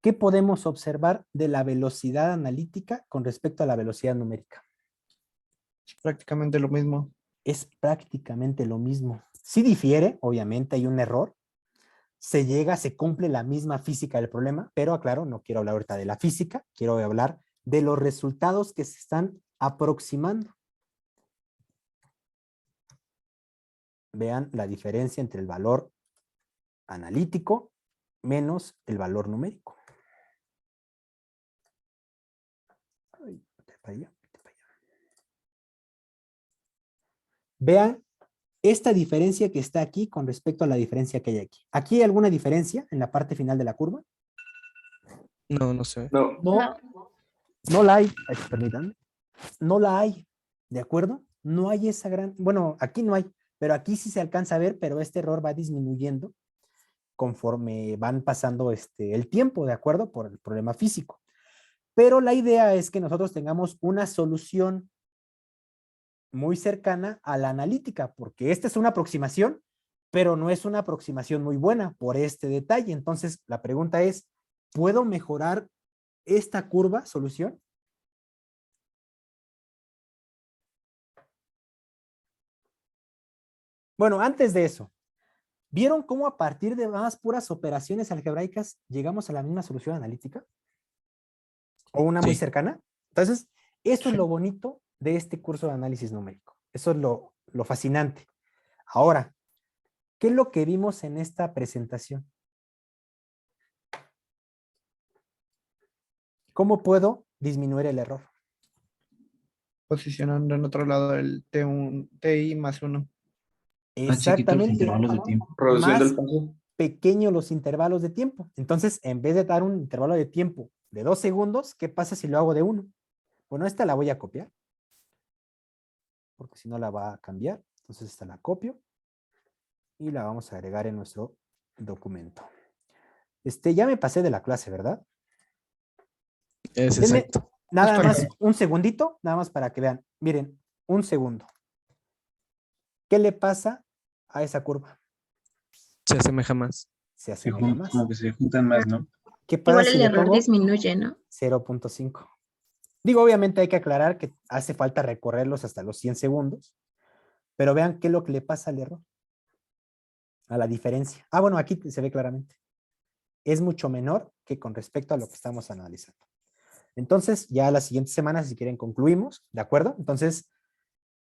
S1: ¿Qué podemos observar de la velocidad analítica con respecto a la velocidad numérica?
S12: Prácticamente lo mismo.
S1: Es prácticamente lo mismo. Sí difiere, obviamente hay un error. Se cumple la misma física del problema, pero aclaro, no quiero hablar ahorita de la física, quiero hablar de los resultados que se están aproximando. Vean la diferencia entre el valor analítico menos el valor numérico. Ay, vete para allá, vete para allá. Vean esta diferencia que está aquí con respecto a la diferencia que hay aquí. ¿Aquí hay alguna diferencia en la parte final de la curva?
S11: No, no sé.
S10: No.
S1: No la hay. Ay, permítanme. No la hay. ¿De acuerdo? No hay esa gran... Bueno, aquí no hay, pero aquí sí se alcanza a ver, pero este error va disminuyendo conforme van pasando el tiempo, ¿de acuerdo? Por el problema físico. Pero la idea es que nosotros tengamos una solución muy cercana a la analítica, porque esta es una aproximación, pero no es una aproximación muy buena por este detalle. Entonces, la pregunta es, ¿puedo mejorar esta curva solución? Bueno, antes de eso, ¿vieron cómo a partir de más puras operaciones algebraicas llegamos a la misma solución analítica? ¿O una muy cercana? Entonces, eso es lo bonito de este curso de análisis numérico. Eso es lo fascinante. Ahora, ¿qué es lo que vimos en esta presentación? ¿Cómo puedo disminuir el error?
S12: Posicionando en otro lado el TI más 1.
S1: Exactamente.
S3: Intervalos de tiempo.
S10: Reduciendo el
S1: Más
S10: paso.
S1: pequeños los intervalos de tiempo. Entonces, en vez de dar un intervalo de tiempo de 2 segundos, ¿qué pasa si lo hago de 1? Bueno, esta la voy a copiar, porque si no la va a cambiar. Entonces esta la copio y la vamos a agregar en nuestro documento. Ya me pasé de la clase, ¿verdad?
S11: Es
S1: Denme
S11: exacto.
S1: nada más un segundito, nada más para que vean. Miren, un segundo. ¿Qué le pasa a esa curva?
S11: Se asemeja más.
S1: Se asemeja más.
S3: Como que se juntan más, ¿no?
S1: ¿Qué pasa
S8: Igual
S1: si
S8: el
S1: le
S8: error
S1: pongo
S8: disminuye, ¿no?
S1: 0.5? Digo, obviamente hay que aclarar que hace falta recorrerlos hasta los 100 segundos, pero vean qué es lo que le pasa al error, a la diferencia. Ah, bueno, aquí se ve claramente. Es mucho menor que con respecto a lo que estamos analizando. Entonces, ya las siguientes semanas, si quieren, concluimos, ¿de acuerdo? Entonces,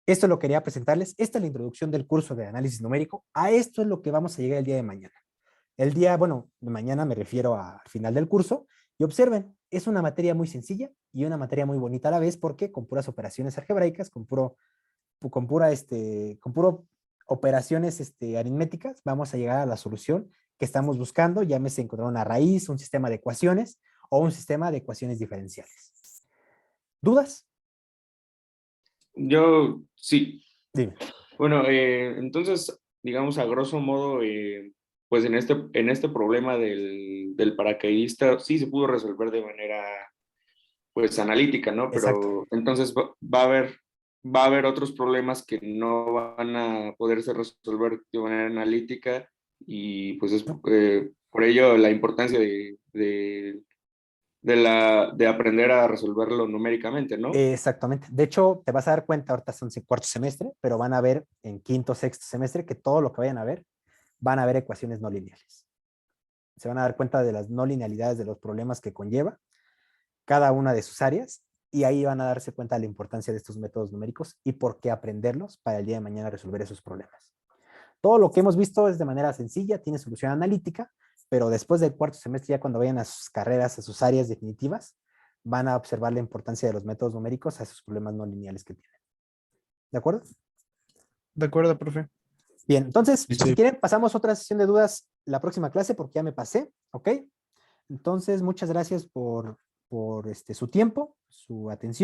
S1: esto lo quería presentarles. Esta es la introducción del curso de análisis numérico. A esto es lo que vamos a llegar el día de mañana. El día, bueno, de mañana me refiero al final del curso. Y observen, es una materia muy sencilla y una materia muy bonita a la vez, porque con puras operaciones algebraicas, con puro operaciones aritméticas, vamos a llegar a la solución que estamos buscando, llámese encontrar una raíz, un sistema de ecuaciones o un sistema de ecuaciones diferenciales. ¿Dudas?
S10: Yo sí.
S1: Dime.
S10: Bueno, entonces, digamos, a grosso modo, pues en este problema del paracaidista sí se pudo resolver de manera, pues, analítica, ¿no? Pero
S1: Exacto.
S10: entonces va a haber otros problemas que no van a poderse resolver de manera analítica y pues es por ello la importancia de aprender a resolverlo numéricamente, ¿no?
S1: Exactamente. De hecho, te vas a dar cuenta, ahorita son cuarto semestre, pero van a ver en quinto, sexto semestre que todo lo que vayan a ver, van a ver ecuaciones no lineales. Se van a dar cuenta de las no linealidades de los problemas que conlleva cada una de sus áreas, y ahí van a darse cuenta de la importancia de estos métodos numéricos y por qué aprenderlos para el día de mañana resolver esos problemas. Todo lo que hemos visto es de manera sencilla, tiene solución analítica, pero después del cuarto semestre, ya cuando vayan a sus carreras, a sus áreas definitivas, van a observar la importancia de los métodos numéricos a esos problemas no lineales que tienen. ¿De acuerdo?
S12: De acuerdo, profe.
S1: Bien, entonces,
S11: Sí.
S1: si quieren, pasamos a otra sesión de dudas la próxima clase, porque ya me pasé, ¿ok? Entonces, muchas gracias por su tiempo, su atención.